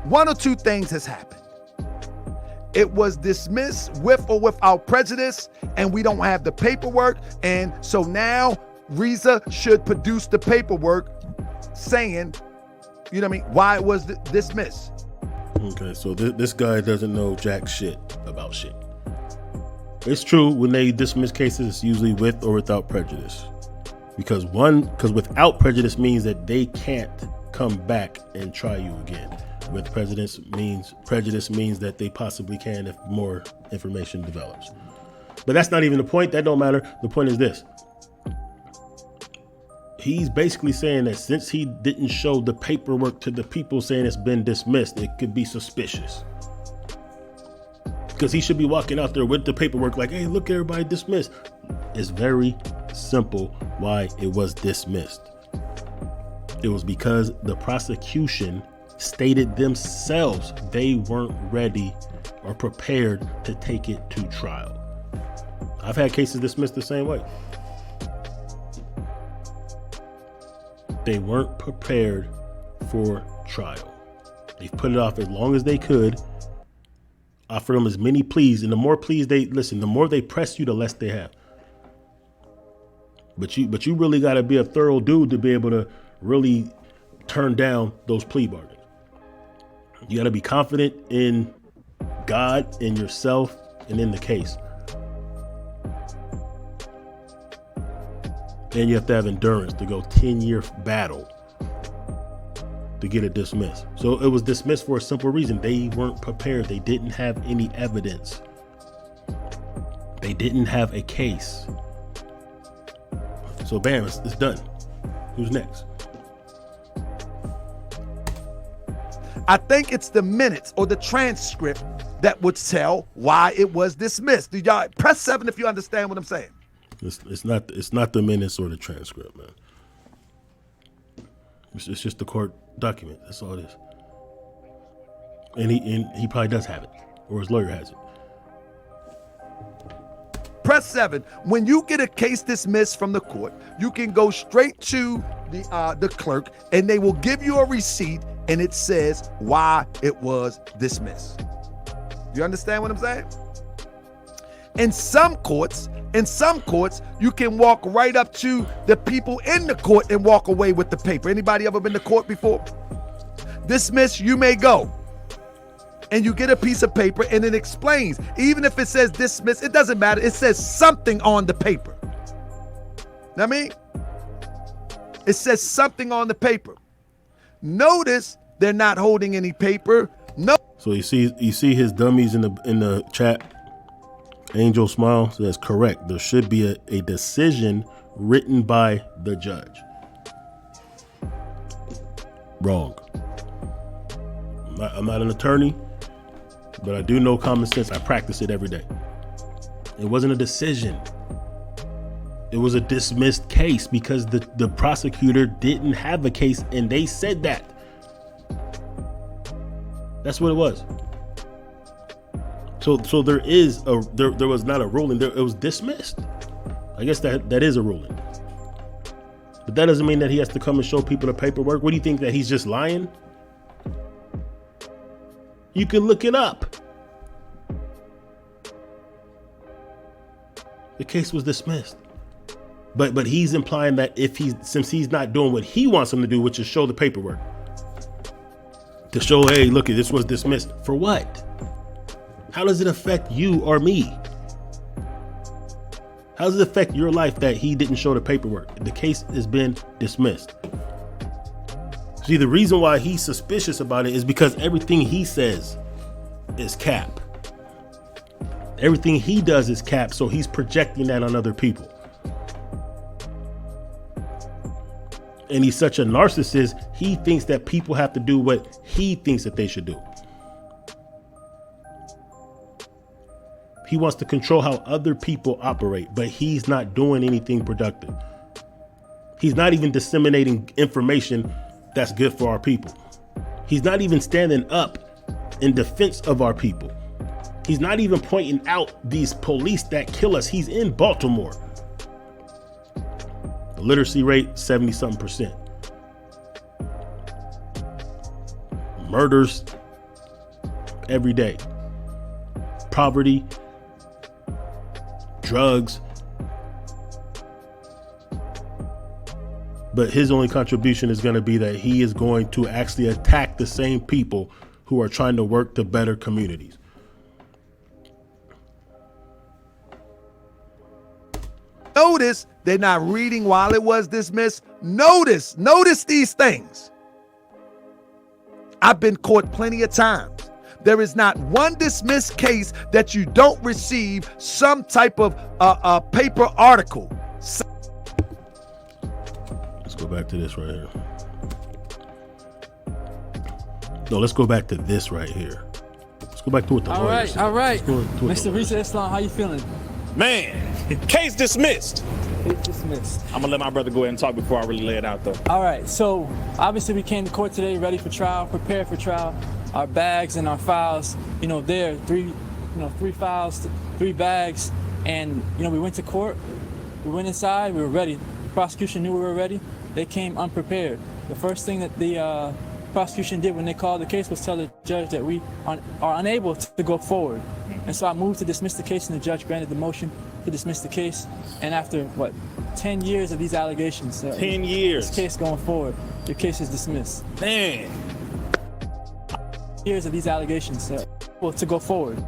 one or two things has happened. It was dismissed with or without prejudice, and we don't have the paperwork, and so now Rizza should produce the paperwork saying, you know what I mean, why it was dismissed. Okay, so this guy doesn't know jack shit about shit. It's true, when they dismiss cases, it's usually with or without prejudice. Because without prejudice means that they can't come back and try you again. With prejudice means that they possibly can if more information develops. But that's not even the point. That don't matter. The point is this. He's basically saying that since he didn't show the paperwork to the people saying it's been dismissed, it could be suspicious. Because he should be walking out there with the paperwork like, hey, look, everybody dismissed. It's very simple why it was dismissed. It was because the prosecution stated themselves they weren't ready or prepared to take it to trial. I've had cases dismissed the same way. They weren't prepared for trial. They put it off as long as they could, offer them as many pleas, and the more pleas the more they press you, the less they have. But you really got to be a thorough dude to be able to really turn down those plea bargains. You got to be confident in God, in yourself, and in the case. And you have to have endurance to go 10-year battle to get it dismissed. So it was dismissed for a simple reason. They weren't prepared. They didn't have any evidence. They didn't have a case. So bam, it's done. Who's next? I think it's the minutes or the transcript that would tell why it was dismissed. Do y'all press 7 if you understand what I'm saying? It's not the minutes or the transcript, man. It's just the court document. That's all it is. And he probably does have it, or his lawyer has it. Press 7. When you get a case dismissed from the court, you can go straight to the clerk, and they will give you a receipt, and it says why it was dismissed. You understand what I'm saying? In some courts, you can walk right up to the people in the court and walk away with the paper. Anybody ever been to court before? Dismiss, you may go. And you get a piece of paper and it explains. Even if it says dismiss, it doesn't matter. It says something on the paper. Know what I mean? It says something on the paper. Notice they're not holding any paper. No. So you see his dummies in the chat. Angel Smile says correct. There should be a decision written by the judge. Wrong. I'm not an attorney, but I do know common sense. I practice it every day. It wasn't a decision. It was a dismissed case because the prosecutor didn't have a case, and they said that. That's what it was. So there was not a ruling. It was dismissed. I guess that is a ruling. But that doesn't mean that he has to come and show people the paperwork. What do you think, that he's just lying? You can look it up. The case was dismissed. But he's implying that since he's not doing what he wants him to do, which is show the paperwork. To show, hey, look, this was dismissed. For what? How does it affect you or me? How does it affect your life that he didn't show the paperwork? The case has been dismissed. See, the reason why he's suspicious about it is because everything he says is cap. Everything he does is cap, so he's projecting that on other people. And he's such a narcissist, he thinks that people have to do what he thinks that they should do. He wants to control how other people operate, but he's not doing anything productive. He's not even disseminating information that's good for our people. He's not even standing up in defense of our people. He's not even pointing out these police that kill us. He's in Baltimore. The literacy rate, 70-something%. Murders every day. Poverty. Drugs. But his only contribution is going to be that he is going to actually attack the same people who are trying to work to better communities. Notice they're not reading while it was dismissed. Notice these things. I've been caught plenty of times. There is not one dismissed case that you don't receive some type of paper article. Let's go back to this right here. No, let's go back to this right here. Let's go back to what the lawyer said. All right. Mr. Rizza Islam, how you feeling? Man, case dismissed. Case dismissed. I'm gonna let my brother go ahead and talk before I really lay it out, though. All right, so obviously we came to court today ready for trial, prepared for trial. Our bags and our files, there, three files, 3 bags, and we went to court. We went inside, we were ready. The prosecution knew we were ready. They came unprepared. The first thing that the prosecution did when they called the case was tell the judge that we are unable to go forward. And so I moved to dismiss the case, and the judge granted the motion to dismiss the case. And after 10 years of these allegations, 10 years, this case going forward, your case is dismissed. Man, years of these allegations, to go forward.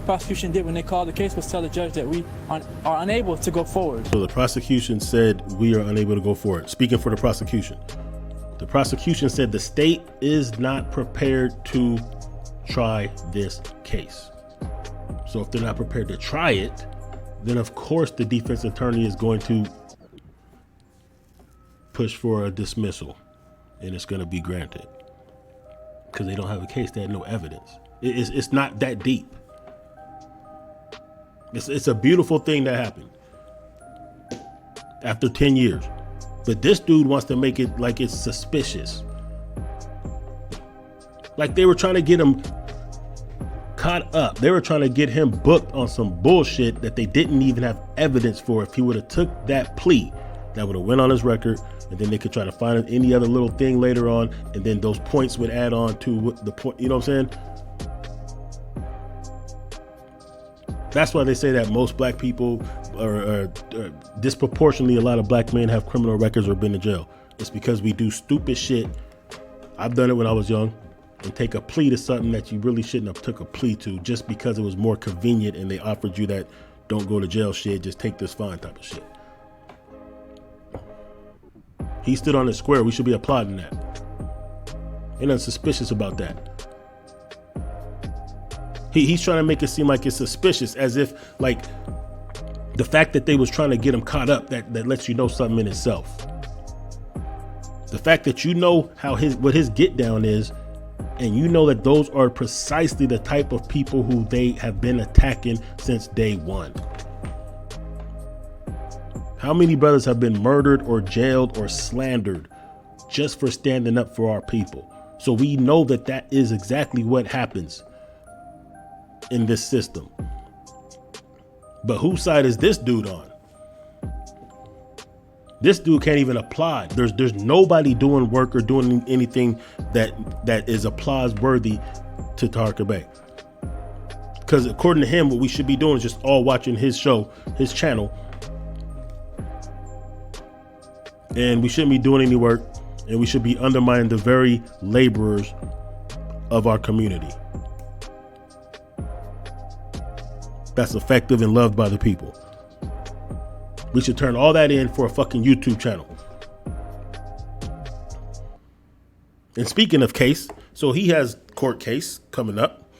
Prosecution did when they called the case was tell the judge that we are unable to go forward. So the prosecution said we are unable to go forward. Speaking for the prosecution said the state is not prepared to try this case. So if they're not prepared to try it, then of course the defense attorney is going to push for a dismissal, and it's going to be granted because they don't have a case. They had no evidence. It's not that deep. It's a beautiful thing that happened after 10 years. But this dude wants to make it like it's suspicious. Like they were trying to get him caught up. They were trying to get him booked on some bullshit that they didn't even have evidence for. If he would have took that plea, that would have went on his record, and then they could try to find any other little thing later on, and then those points would add on to the point. You know what I'm saying? That's why they say that most black people or disproportionately a lot of black men have criminal records or been in jail. It's because we do stupid shit. I've done it when I was young, and take a plea to something that you really shouldn't have took a plea to just because it was more convenient and they offered you that don't go to jail shit, just take this fine type of shit. He stood on his square. We should be applauding that. Ain't nothing suspicious about that. He's trying to make it seem like it's suspicious, as if like the fact that they was trying to get him caught up, that lets you know something in itself. The fact that you know what his get down is, and you know that those are precisely the type of people who they have been attacking since day one. How many brothers have been murdered or jailed or slandered just for standing up for our people? So we know that that is exactly what happens in this system. But whose side is this dude on? This dude can't even apply. There's nobody doing work or doing anything that is applause worthy to Tarka Bey. Because according to him, what we should be doing is just all watching his show, his channel. And we shouldn't be doing any work. And we should be undermining the very laborers of our community. That's effective and loved by the people. We should turn all that in for a fucking YouTube channel. And speaking of case, so he has court case coming up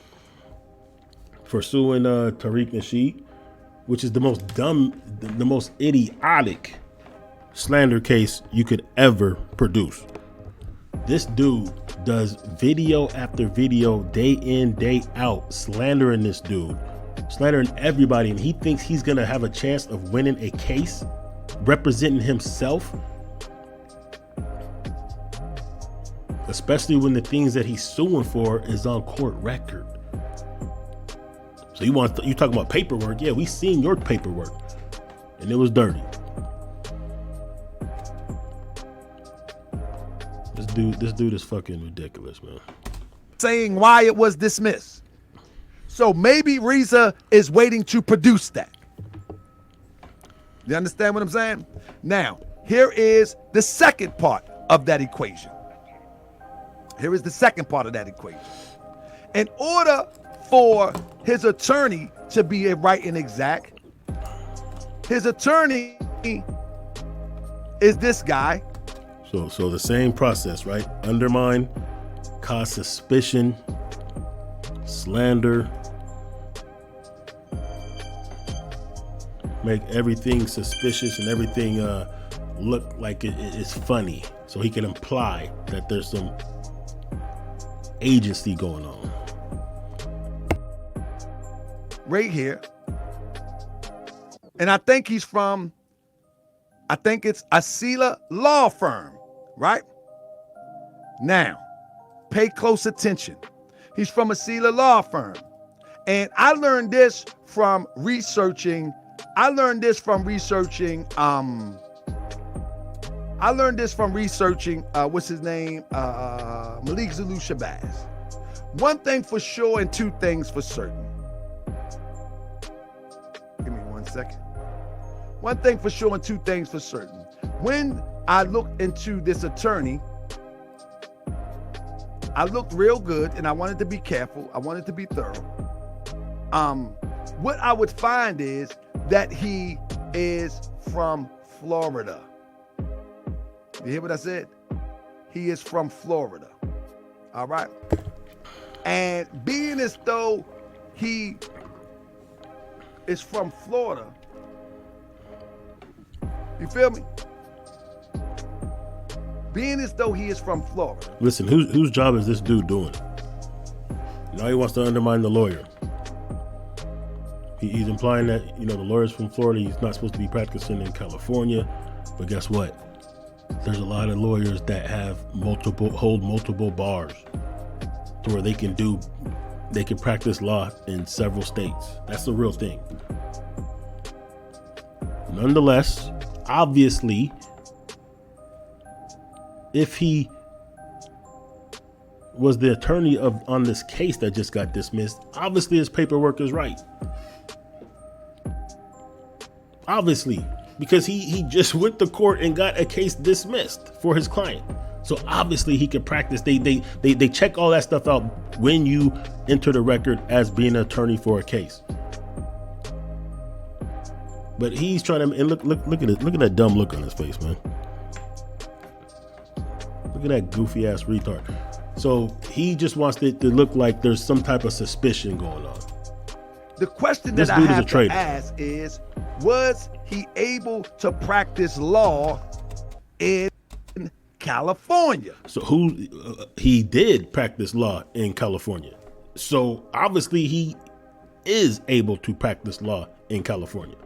for suing Tariq Nasheed, which is the most dumb, the most idiotic slander case you could ever produce. This dude does video after video, day in, day out, slandering this dude. Slandering everybody, and he thinks he's gonna have a chance of winning a case representing himself, especially when the things that he's suing for is on court record. So you talking about paperwork? Yeah, we seen your paperwork and it was dirty. This dude is fucking ridiculous, man. Saying why it was dismissed. So maybe Rizza is waiting to produce that. You understand what I'm saying? Now, here is the second part of that equation. Here is the second part of that equation. In order for his attorney to be right and exact, his attorney is this guy. So the same process, right? Undermine, cause suspicion, slander, make everything suspicious and everything look like it's funny, so he can imply that there's some agency going on. Right here. And I think he's from, I think it's Asila Law Firm, right? Now, pay close attention. He's from Asila Law Firm. And I learned this from researching, what's his name? Malik Zulu Shabazz. One thing for sure and two things for certain. Give me 1 second. One thing for sure and two things for certain. When I looked into this attorney, I looked real good and I wanted to be careful. I wanted to be thorough. What I would find is that he is from Florida. You hear what I said? He is from Florida. All right. And being as though he is from Florida, you feel me? Being as though he is from Florida. Listen, whose job is this dude doing? Now he wants to undermine the lawyer. He's implying that, the lawyer's from Florida, he's not supposed to be practicing in California. But guess what? There's a lot of lawyers that hold multiple bars to where they can practice law in several states. That's the real thing. Nonetheless, obviously, if he was the attorney on this case that just got dismissed, obviously his paperwork is right. Obviously, because he just went to court and got a case dismissed for his client. So obviously he can practice. They check all that stuff out when you enter the record as being an attorney for a case. But he's trying to, and look at it. Look at that dumb look on his face, man. Look at that goofy ass retard. So he just wants it to look like there's some type of suspicion going on. The question that I have to ask is, was he able to practice law in California? So he did practice law in California. So obviously he is able to practice law in California.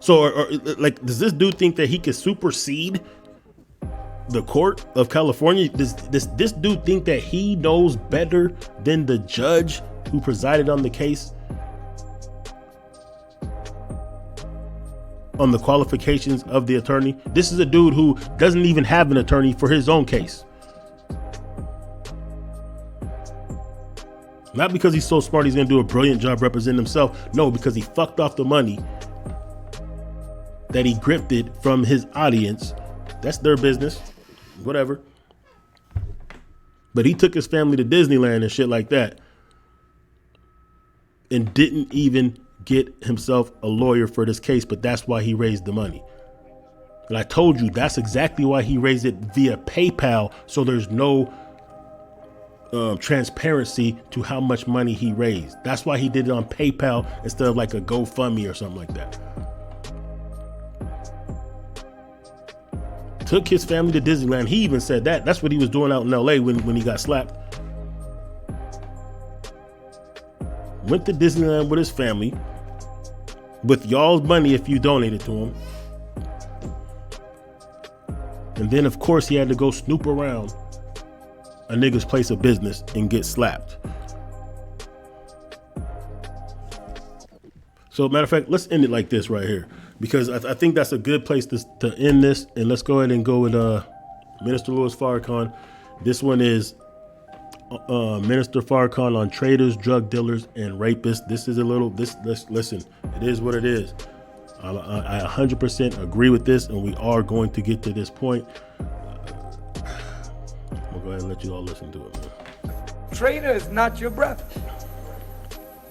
So, like, does this dude think that he could supersede the court of California? Does this dude think that he knows better than the judge who presided on the case on the qualifications of the attorney? This is a dude who doesn't even have an attorney for his own case. Not because he's so smart he's gonna do a brilliant job representing himself. No, because he fucked off the money that he grifted from his audience. That's their business, whatever. But he took his family to Disneyland and shit like that and didn't even get himself a lawyer for this case, but that's why he raised the money. And I told you that's exactly why he raised it via PayPal, so there's no transparency to how much money he raised. That's why he did it on PayPal instead of like a GoFundMe or something like that. Took his family to Disneyland. He even said that. That's what he was doing out in LA when he got slapped. Went to Disneyland with his family with y'all's money if you donated to him. And then of course he had to go snoop around a nigga's place of business and get slapped. So matter of fact, let's end it like this right here, because I think that's a good place to end this. And let's go ahead and go with Minister Louis Farrakhan. This one is Minister Farrakhan on traders, drug dealers, and rapists. This is a little, listen, it is what it is. I 100% agree with this, and we are going to get to this point. I'll go ahead and let you all listen to it, man. Trader is not your brother.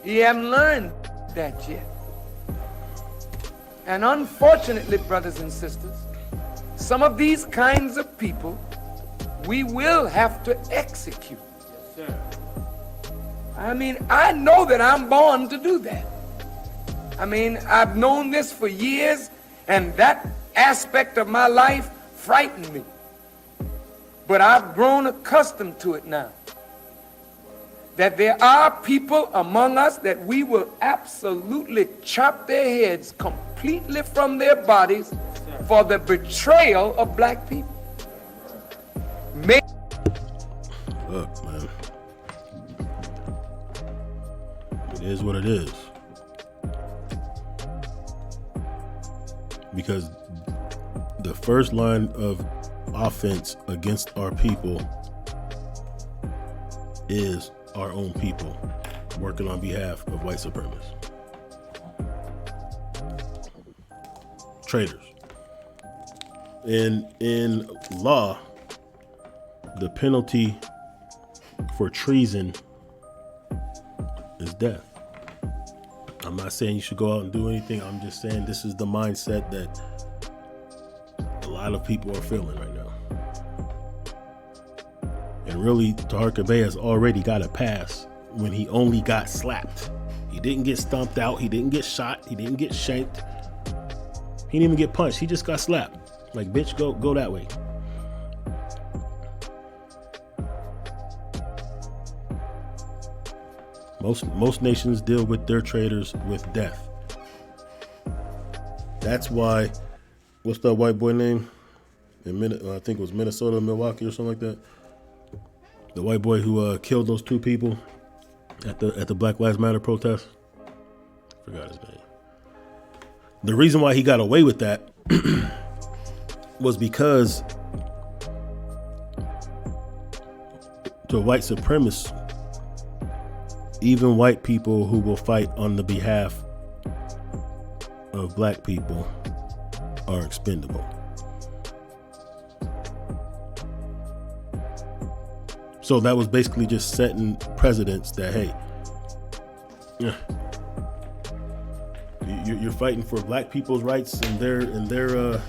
You haven't learned that yet. And unfortunately, brothers and sisters, some of these kinds of people we will have to execute. Yes, sir. I mean, I know that I'm born to do that. I mean, I've known this for years, and that aspect of my life frightened me. But I've grown accustomed to it now. That there are people among us that we will absolutely chop their heads completely from their bodies for the betrayal of black people. Look, man. It is what it is. Because the first line of offense against our people is our own people working on behalf of white supremacists. Traitors. In law, the penalty for treason is death. I'm not saying you should go out and do anything. I'm just saying this is the mindset that a lot of people are feeling right now. And really, Taharka Bey has already got a pass when he only got slapped. He didn't get stomped out. He didn't get shot. He didn't get shanked. He didn't even get punched. He just got slapped. Like, bitch, go that way. Most nations deal with their traitors with death. That's why, what's that white boy name? I think it was Minnesota, Milwaukee, or something like that. The white boy who killed those two people at the Black Lives Matter protest. Forgot his name. The reason why he got away with that was because to white supremacists, even white people who will fight on the behalf of black people are expendable. So that was basically just setting precedents that, hey, you're fighting for black people's rights and their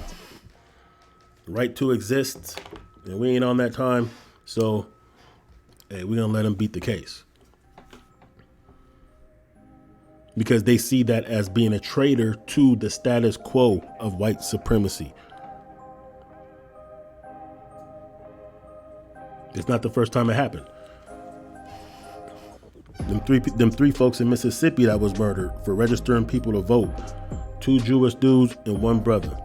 right to exist, and we ain't on that time. So, hey, we're gonna let them beat the case. Because they see that as being a traitor to the status quo of white supremacy. It's not the first time it happened. Them three folks in Mississippi that was murdered for registering people to vote 2 Jewish dudes and 1 brother.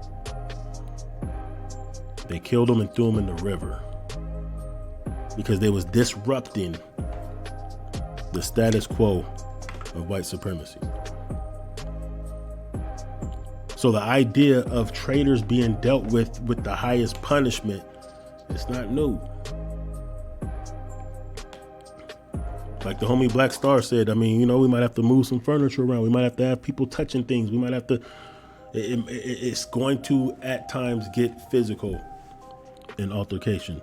They killed them and threw them in the river because they was disrupting the status quo of white supremacy. So the idea of traitors being dealt with the highest punishment, it's not new. Like the homie Black Star said, I mean, you know, we might have to move some furniture around. We might have to have people touching things. We might have to, it's going to at times get physical in altercation.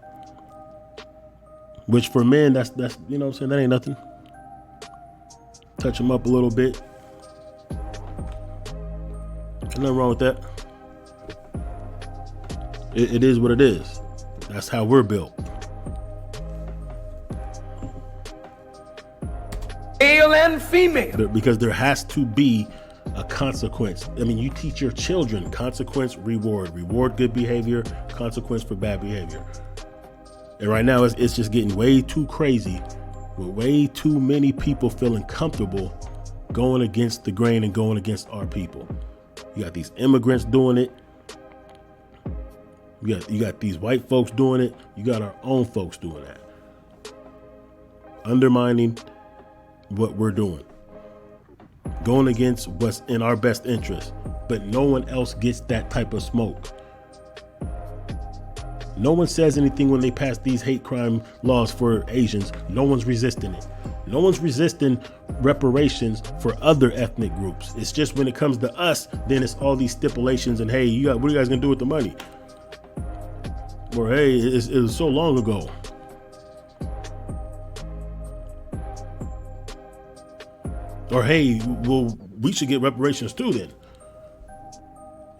Which for men, that's you know what I'm saying, that ain't nothing. Touch them up a little bit. There's nothing wrong with that. It is what it is. That's how we're built. Male and female. Because there has to be a consequence. I mean, you teach your children consequence, reward. Reward good behavior, consequence for bad behavior. And right now it's just getting way too crazy with way too many people feeling comfortable going against the grain and going against our people. You got these immigrants doing it. You got these white folks doing it. You got our own folks doing that. Undermining what we're doing. Going against what's in our best interest. But no one else gets that type of smoke. No one says anything when they pass these hate crime laws for Asians. No one's resisting it. No one's resisting reparations for other ethnic groups. It's just when it comes to us, then it's all these stipulations and hey, what are you guys gonna do with the money? Or hey, it was so long ago. Or hey, well, we should get reparations too then.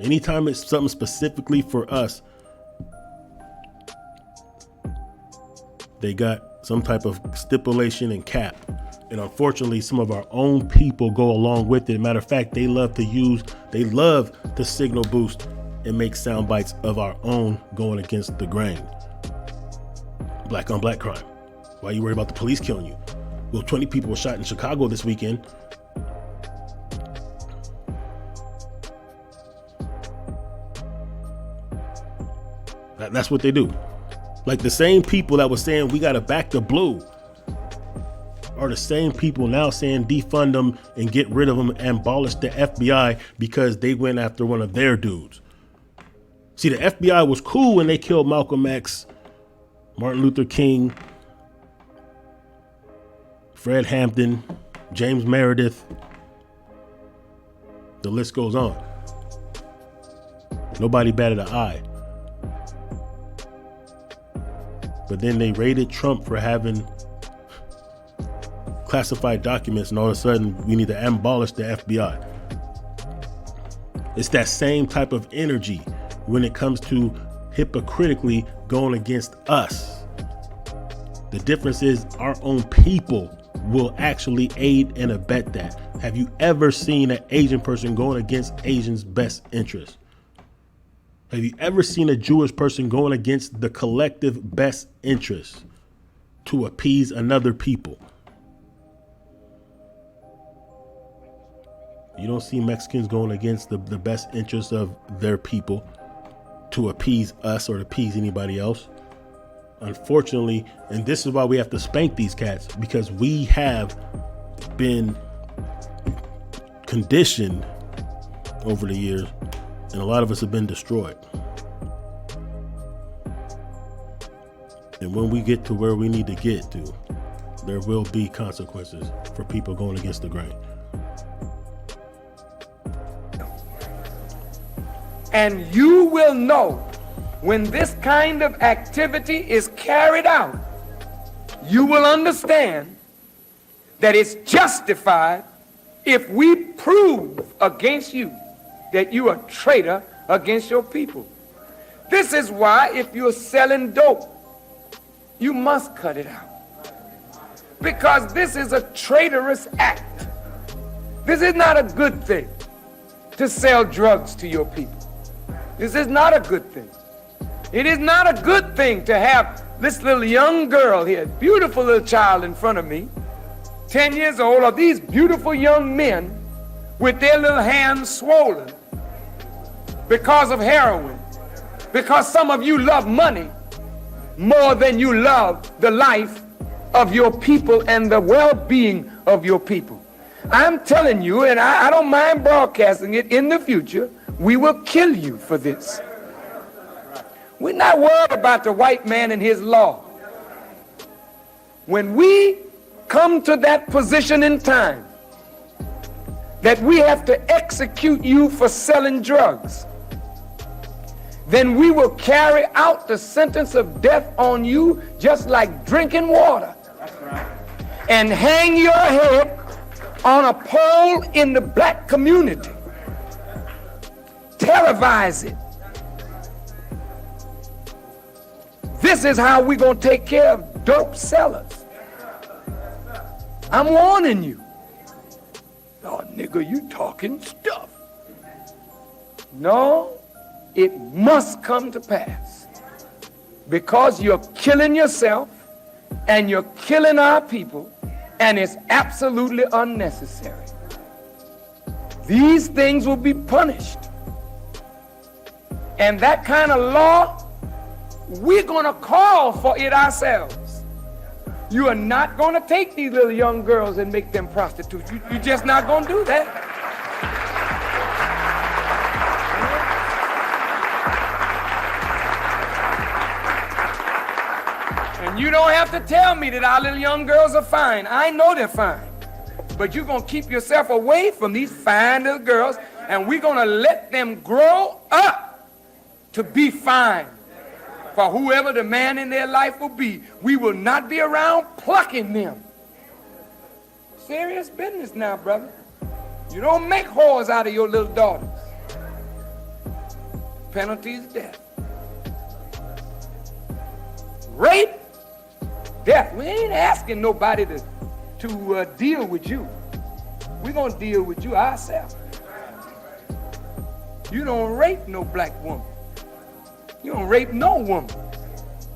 Anytime it's something specifically for us, they got some type of stipulation and cap. And unfortunately, some of our own people go along with it. Matter of fact, they love to signal boost and make sound bites of our own going against the grain. Black on black crime. Why are you worried about the police killing you? Well, 20 people were shot in Chicago this weekend. That's what they do. Like the same people that were saying we gotta back the blue are the same people now saying defund them and get rid of them and abolish the FBI because they went after one of their dudes. See, the FBI was cool when they killed Malcolm X, Martin Luther King, Fred Hampton, James Meredith. The list goes on. Nobody batted an eye. But then they raided Trump for having classified documents, and all of a sudden we need to abolish the FBI. It's that same type of energy when it comes to hypocritically going against us. The difference is our own people will actually aid and abet that. Have you ever seen an Asian person going against Asians' best interest? Have you ever seen a Jewish person going against the collective best interest to appease another people? You don't see Mexicans going against the best interests of their people to appease us or to appease anybody else. Unfortunately, and this is why we have to spank these cats, because we have been conditioned over the years, and a lot of us have been destroyed. And when we get to where we need to get to, there will be consequences for people going against the grain. And you will know when this kind of activity is carried out, you will understand that it's justified if we prove against you that you are a traitor against your people. This is why if you're selling dope, you must cut it out. Because this is a traitorous act. This is not a good thing to sell drugs to your people. This is not a good thing. It is not a good thing to have this little young girl here, beautiful little child in front of me, 10 years old, or these beautiful young men with their little hands swollen because of heroin, because some of you love money more than you love the life of your people and the well-being of your people. I'm telling you, and I don't mind broadcasting it, in the future, we will kill you for this. We're not worried about the white man and his law. When we come to that position in time that we have to execute you for selling drugs, then we will carry out the sentence of death on you just like drinking water. And hang your head on a pole in the black community. Televise it. This is how we're going to take care of dope sellers. I'm warning you. Oh, nigga, you talking stuff. No, it must come to pass. Because you're killing yourself and you're killing our people, and it's absolutely unnecessary. These things will be punished. And that kind of law, we're going to call for it ourselves. You are not going to take these little young girls and make them prostitutes. You're just not going to do that. And you don't have to tell me that our little young girls are fine. I know they're fine. But you're going to keep yourself away from these fine little girls, and we're going to let them grow up to be fine. For whoever the man in their life will be, we will not be around plucking them. Serious business now, brother. You don't make whores out of your little daughters. Penalty is death. Rape, death. We ain't asking nobody to deal with you. We're going to deal with you ourselves. You don't rape no black woman. You don't rape no woman,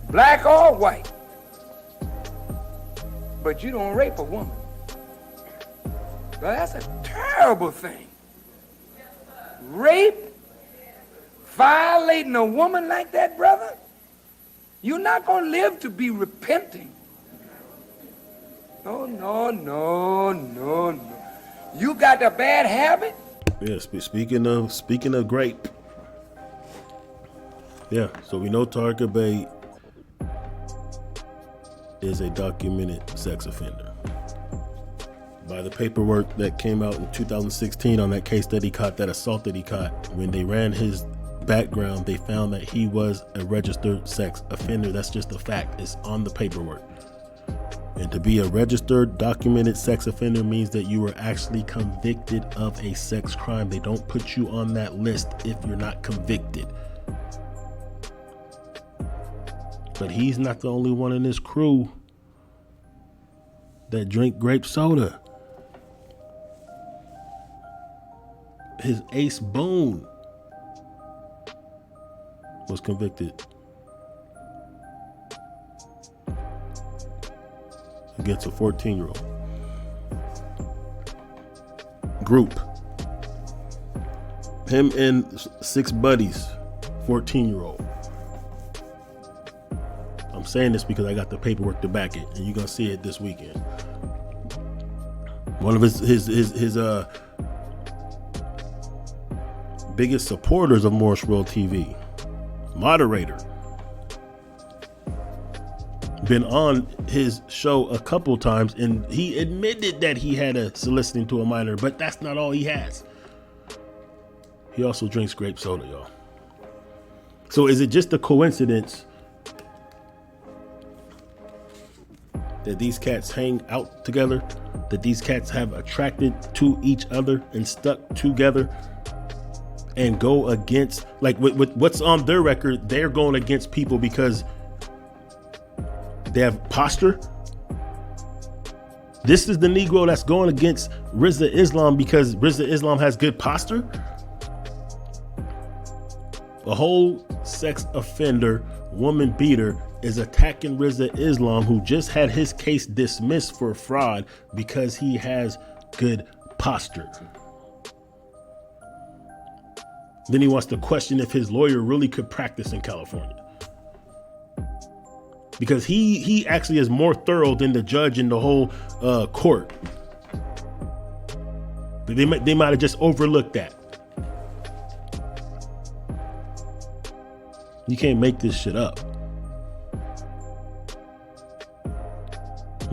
black or white. But you don't rape a woman. But that's a terrible thing. Rape, violating a woman like that, brother, you're not going to live to be repenting. No, no, no, no, no. You got a bad habit? Yeah, speaking of grape. Yeah, so we know Tarka Bay is a documented sex offender. By the paperwork that came out in 2016 on that case that he caught, that assault that he caught, when they ran his background, they found that he was a registered sex offender. That's just a fact. It's on the paperwork. And to be a registered, documented sex offender means that you were actually convicted of a sex crime. They don't put you on that list if you're not convicted. But he's not the only one in this crew that drink grape soda. His ace Boone was convicted against a 14-year-old. Group. Him and 6 buddies, 14-year-old. I'm saying this because I got the paperwork to back it, and you're gonna see it this weekend. One of his biggest supporters of Morris World TV, moderator, been on his show a couple times, and he admitted that he had a soliciting to a minor, but that's not all he has. He also drinks grape soda, y'all. So is it just a coincidence that these cats hang out together, that these cats have attracted to each other and stuck together and go against, like with what's on their record, they're going against people because they have posture? This is the Negro that's going against Rizza Islam because Rizza Islam has good posture? A whole sex offender, woman beater, is attacking Rizza Islam, who just had his case dismissed for fraud because he has good posture. Then he wants to question if his lawyer really could practice in California. Because he actually is more thorough than the judge in the whole court. They might have just overlooked that. You can't make this shit up.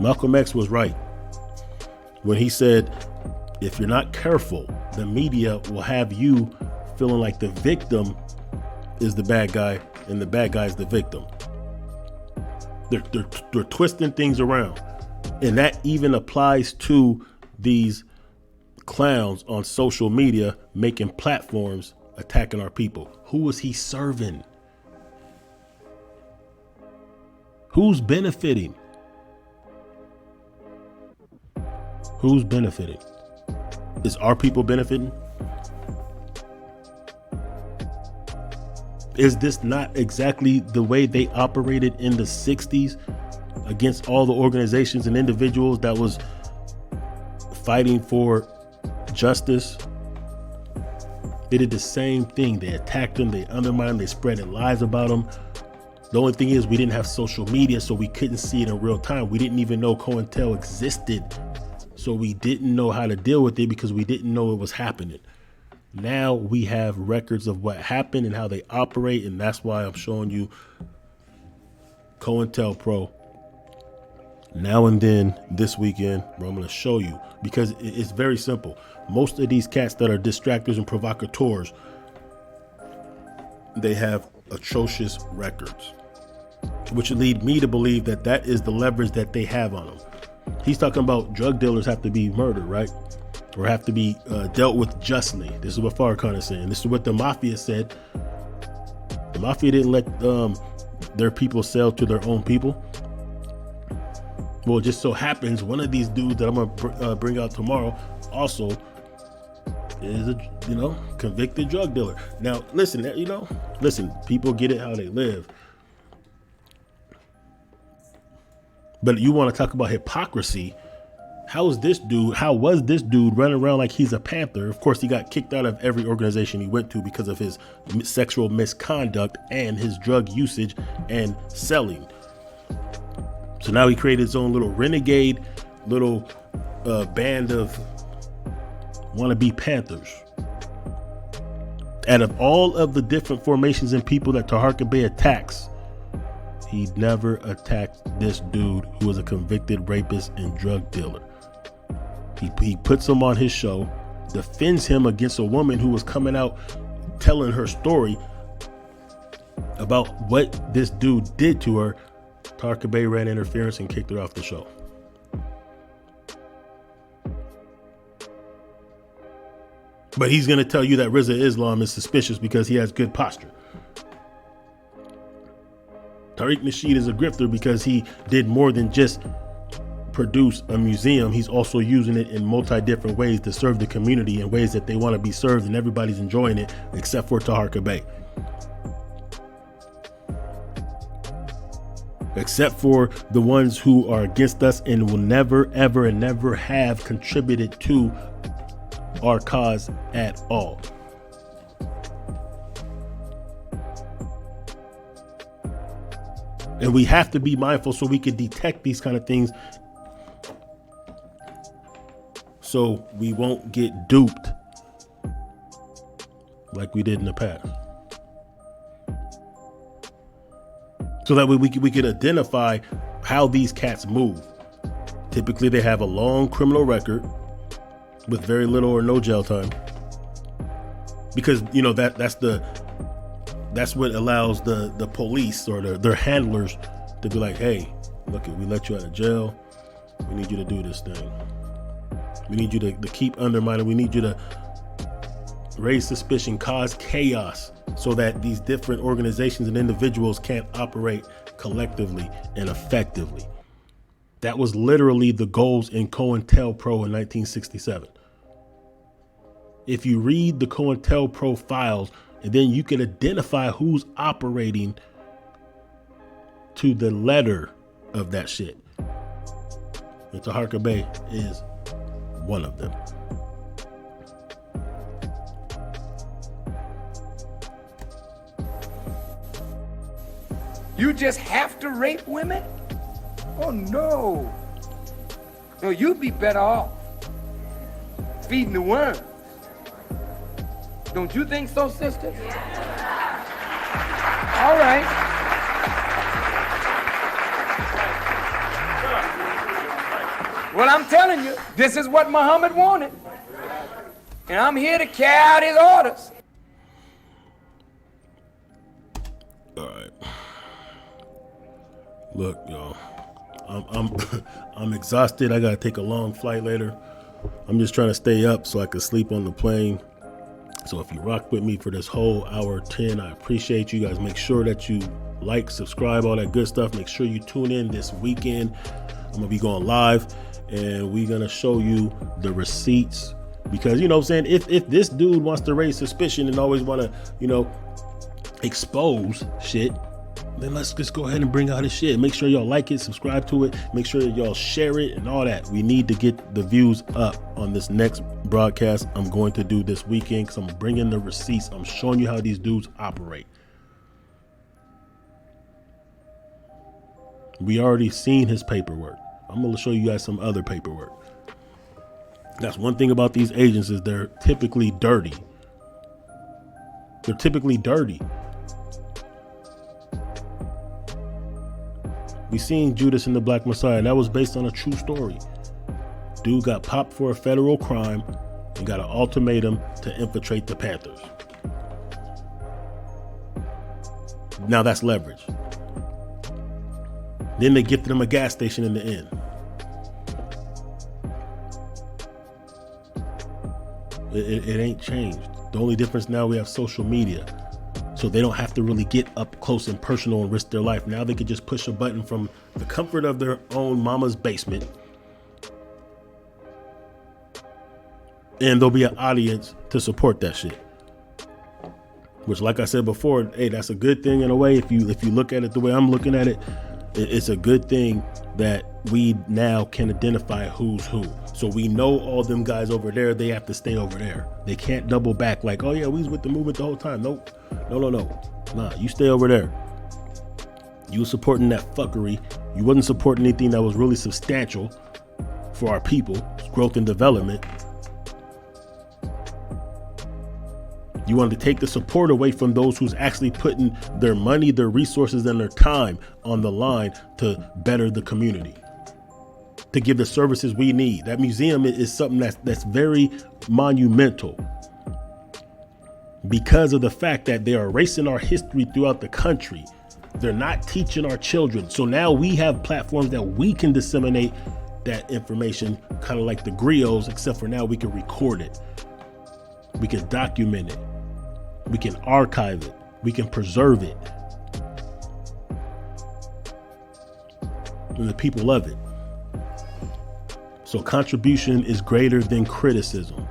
Malcolm X was right when he said, if you're not careful, the media will have you feeling like the victim is the bad guy and the bad guy is the victim. They're twisting things around. And that even applies to these clowns on social media making platforms attacking our people. Who was he serving? Who's benefiting? Who's benefiting? Is our people benefiting? Is this not exactly the way they operated in the 60s against all the organizations and individuals that was fighting for justice? They did the same thing. They attacked them, they undermined them, they spread lies about them. The only thing is we didn't have social media, so we couldn't see it in real time. We didn't even know COINTEL existed. So we didn't know how to deal with it because we didn't know it was happening. Now we have records of what happened and how they operate, and that's why I'm showing you COINTELPRO now and then this weekend, where I'm going to show you, because it's very simple. Most of these cats that are distractors and provocateurs, they have atrocious records, which lead me to believe that that is the leverage that they have on them. He's talking about drug dealers have to be murdered, right? Or have to be dealt with justly. This is what Farrakhan is saying. This is what the mafia said. The mafia didn't let their people sell to their own people. Well, it just so happens one of these dudes that I'm gonna bring out tomorrow also is a convicted drug dealer. Now, listen, people get it how they live. But you want to talk about hypocrisy? How was this dude running around like he's a panther? Of course, he got kicked out of every organization he went to because of his sexual misconduct and his drug usage and selling. So now he created his own little renegade, little band of wannabe panthers. Out of all of the different formations and people that Taharka Bey attacks, he never attacked this dude who was a convicted rapist and drug dealer. He puts him on his show, defends him against a woman who was coming out telling her story about what this dude did to her. Taharka Bey ran interference and kicked her off the show. But he's going to tell you that Rizza Islam is suspicious because he has good posture. Tariq Nasheed is a grifter because he did more than just produce a museum. He's also using it in multi-different ways to serve the community in ways that they want to be served, and everybody's enjoying it except for Taharka Bey. Except for the ones who are against us and will never, ever, and never have contributed to our cause at all. And we have to be mindful so we can detect these kind of things so we won't get duped like we did in the past. So that way we could identify how these cats move. Typically they have a long criminal record with very little or no jail time. Because that's what allows the police or their handlers to be like, hey, look, we let you out of jail. We need you to do this thing. We need you to keep undermining. We need you to raise suspicion, cause chaos, so that these different organizations and individuals can't operate collectively and effectively. That was literally the goals in COINTELPRO in 1967. If you read the COINTELPRO files, and then you can identify who's operating to the letter of that shit. And Taharka Bey is one of them. You just have to rape women? Oh, no. No, you'd be better off feeding the worms. Don't you think so, sister? All right. Well, I'm telling you, this is what Muhammad wanted. And I'm here to carry out his orders. All right. Look, y'all, I'm exhausted. I gotta take a long flight later. I'm just trying to stay up so I can sleep on the plane. So if you rock with me for this whole hour 10, I appreciate you guys. Make sure that you like, subscribe, all that good stuff. Make sure you tune in this weekend. I'm gonna be going live and we're gonna show you the receipts, because you know what I'm saying, if this dude wants to raise suspicion and always want to, you know, expose shit, then let's just go ahead and bring out his shit. Make sure y'all like it, subscribe to it, make sure that y'all share it and all that. We need to get the views up on this next broadcast I'm going to do this weekend, because I'm bringing the receipts. I'm showing you how these dudes operate. We already seen his paperwork. I'm going to show you guys some other paperwork. That's one thing about these agents, is they're typically dirty. They're typically dirty. We seen Judas and the Black Messiah, and that was based on a true story. Dude got popped for a federal crime and got an ultimatum to infiltrate the Panthers. Now that's leverage. Then they gifted him a gas station in the end. It ain't changed. The only difference now, we have social media. So they don't have to really get up close and personal and risk their life. Now they could just push a button from the comfort of their own mama's basement. And there'll be an audience to support that shit. Which, like I said before, hey, that's a good thing in a way. If you look at it the way I'm looking at it, it's a good thing that we now can identify who's who. So we know all them guys over there, they have to stay over there. They can't double back like, oh yeah, we was with the movement the whole time. Nope. No. Nah, you stay over there. You was supporting that fuckery. You wasn't supporting anything that was really substantial for our people, growth and development. You wanted to take the support away from those who's actually putting their money, their resources, and their time on the line to better the community, to give the services we need. That museum is something that's very monumental, because of the fact that they are erasing our history throughout the country. They're not teaching our children. So now we have platforms that we can disseminate that information, kind of like the griots, except for now we can record it. We can document it. We can archive it. We can preserve it. And the people love it. So contribution is greater than criticism.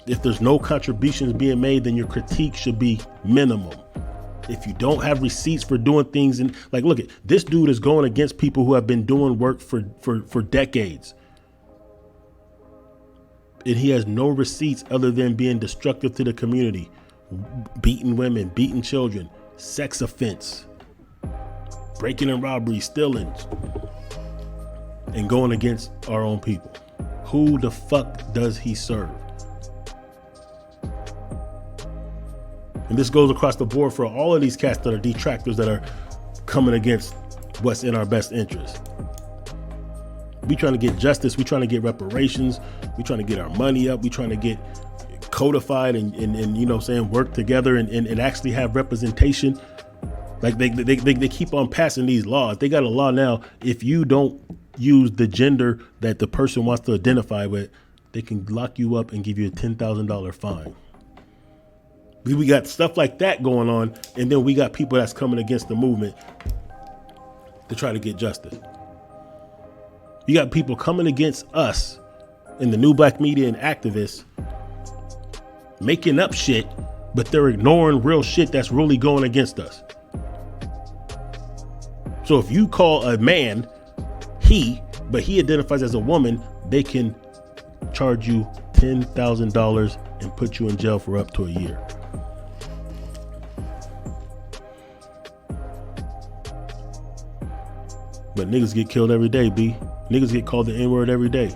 If there's no contributions being made, then your critique should be minimum. If you don't have receipts for doing things, and like, look at this dude is going against people who have been doing work for decades. And he has no receipts other than being destructive to the community, beating women, beating children, sex offense, breaking and robbery, stealing, and going against our own people. Who the fuck does he serve? And this goes across the board for all of these cats that are detractors, that are coming against what's in our best interest. We trying to get justice. We trying to get reparations. We trying to get our money up. We trying to get codified and you know what I'm saying, work together and actually have representation. Like they keep on passing these laws. They got a law now. If you don't use the gender that the person wants to identify with, they can lock you up and give you a $10,000 fine. We got stuff like that going on, and then we got people that's coming against the movement to try to get justice. You got people coming against us in the new black media and activists, making up shit, but they're ignoring real shit that's really going against us. So if you call a man he, but he identifies as a woman, they can charge you $10,000 and put you in jail for up to a year. But niggas get killed every day, B. Niggas get called the N-word every day.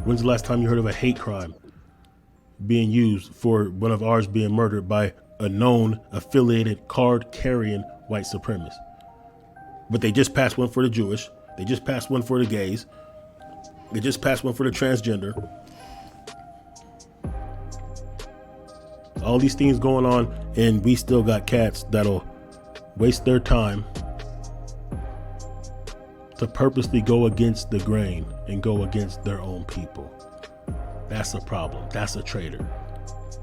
When's the last time you heard of a hate crime being used for one of ours being murdered by a known affiliated card-carrying white supremacist? But they just passed one for the Jewish. They just passed one for the gays. They just passed one for the transgender. All these things going on, and we still got cats that'll waste their time to purposely go against the grain and go against their own people. That's a problem. That's a traitor.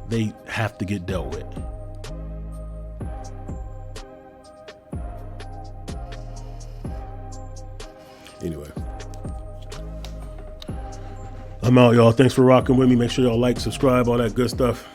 They have to get dealt with. Anyway, I'm out, y'all. Thanks for rocking with me. Make sure y'all like, subscribe, all that good stuff.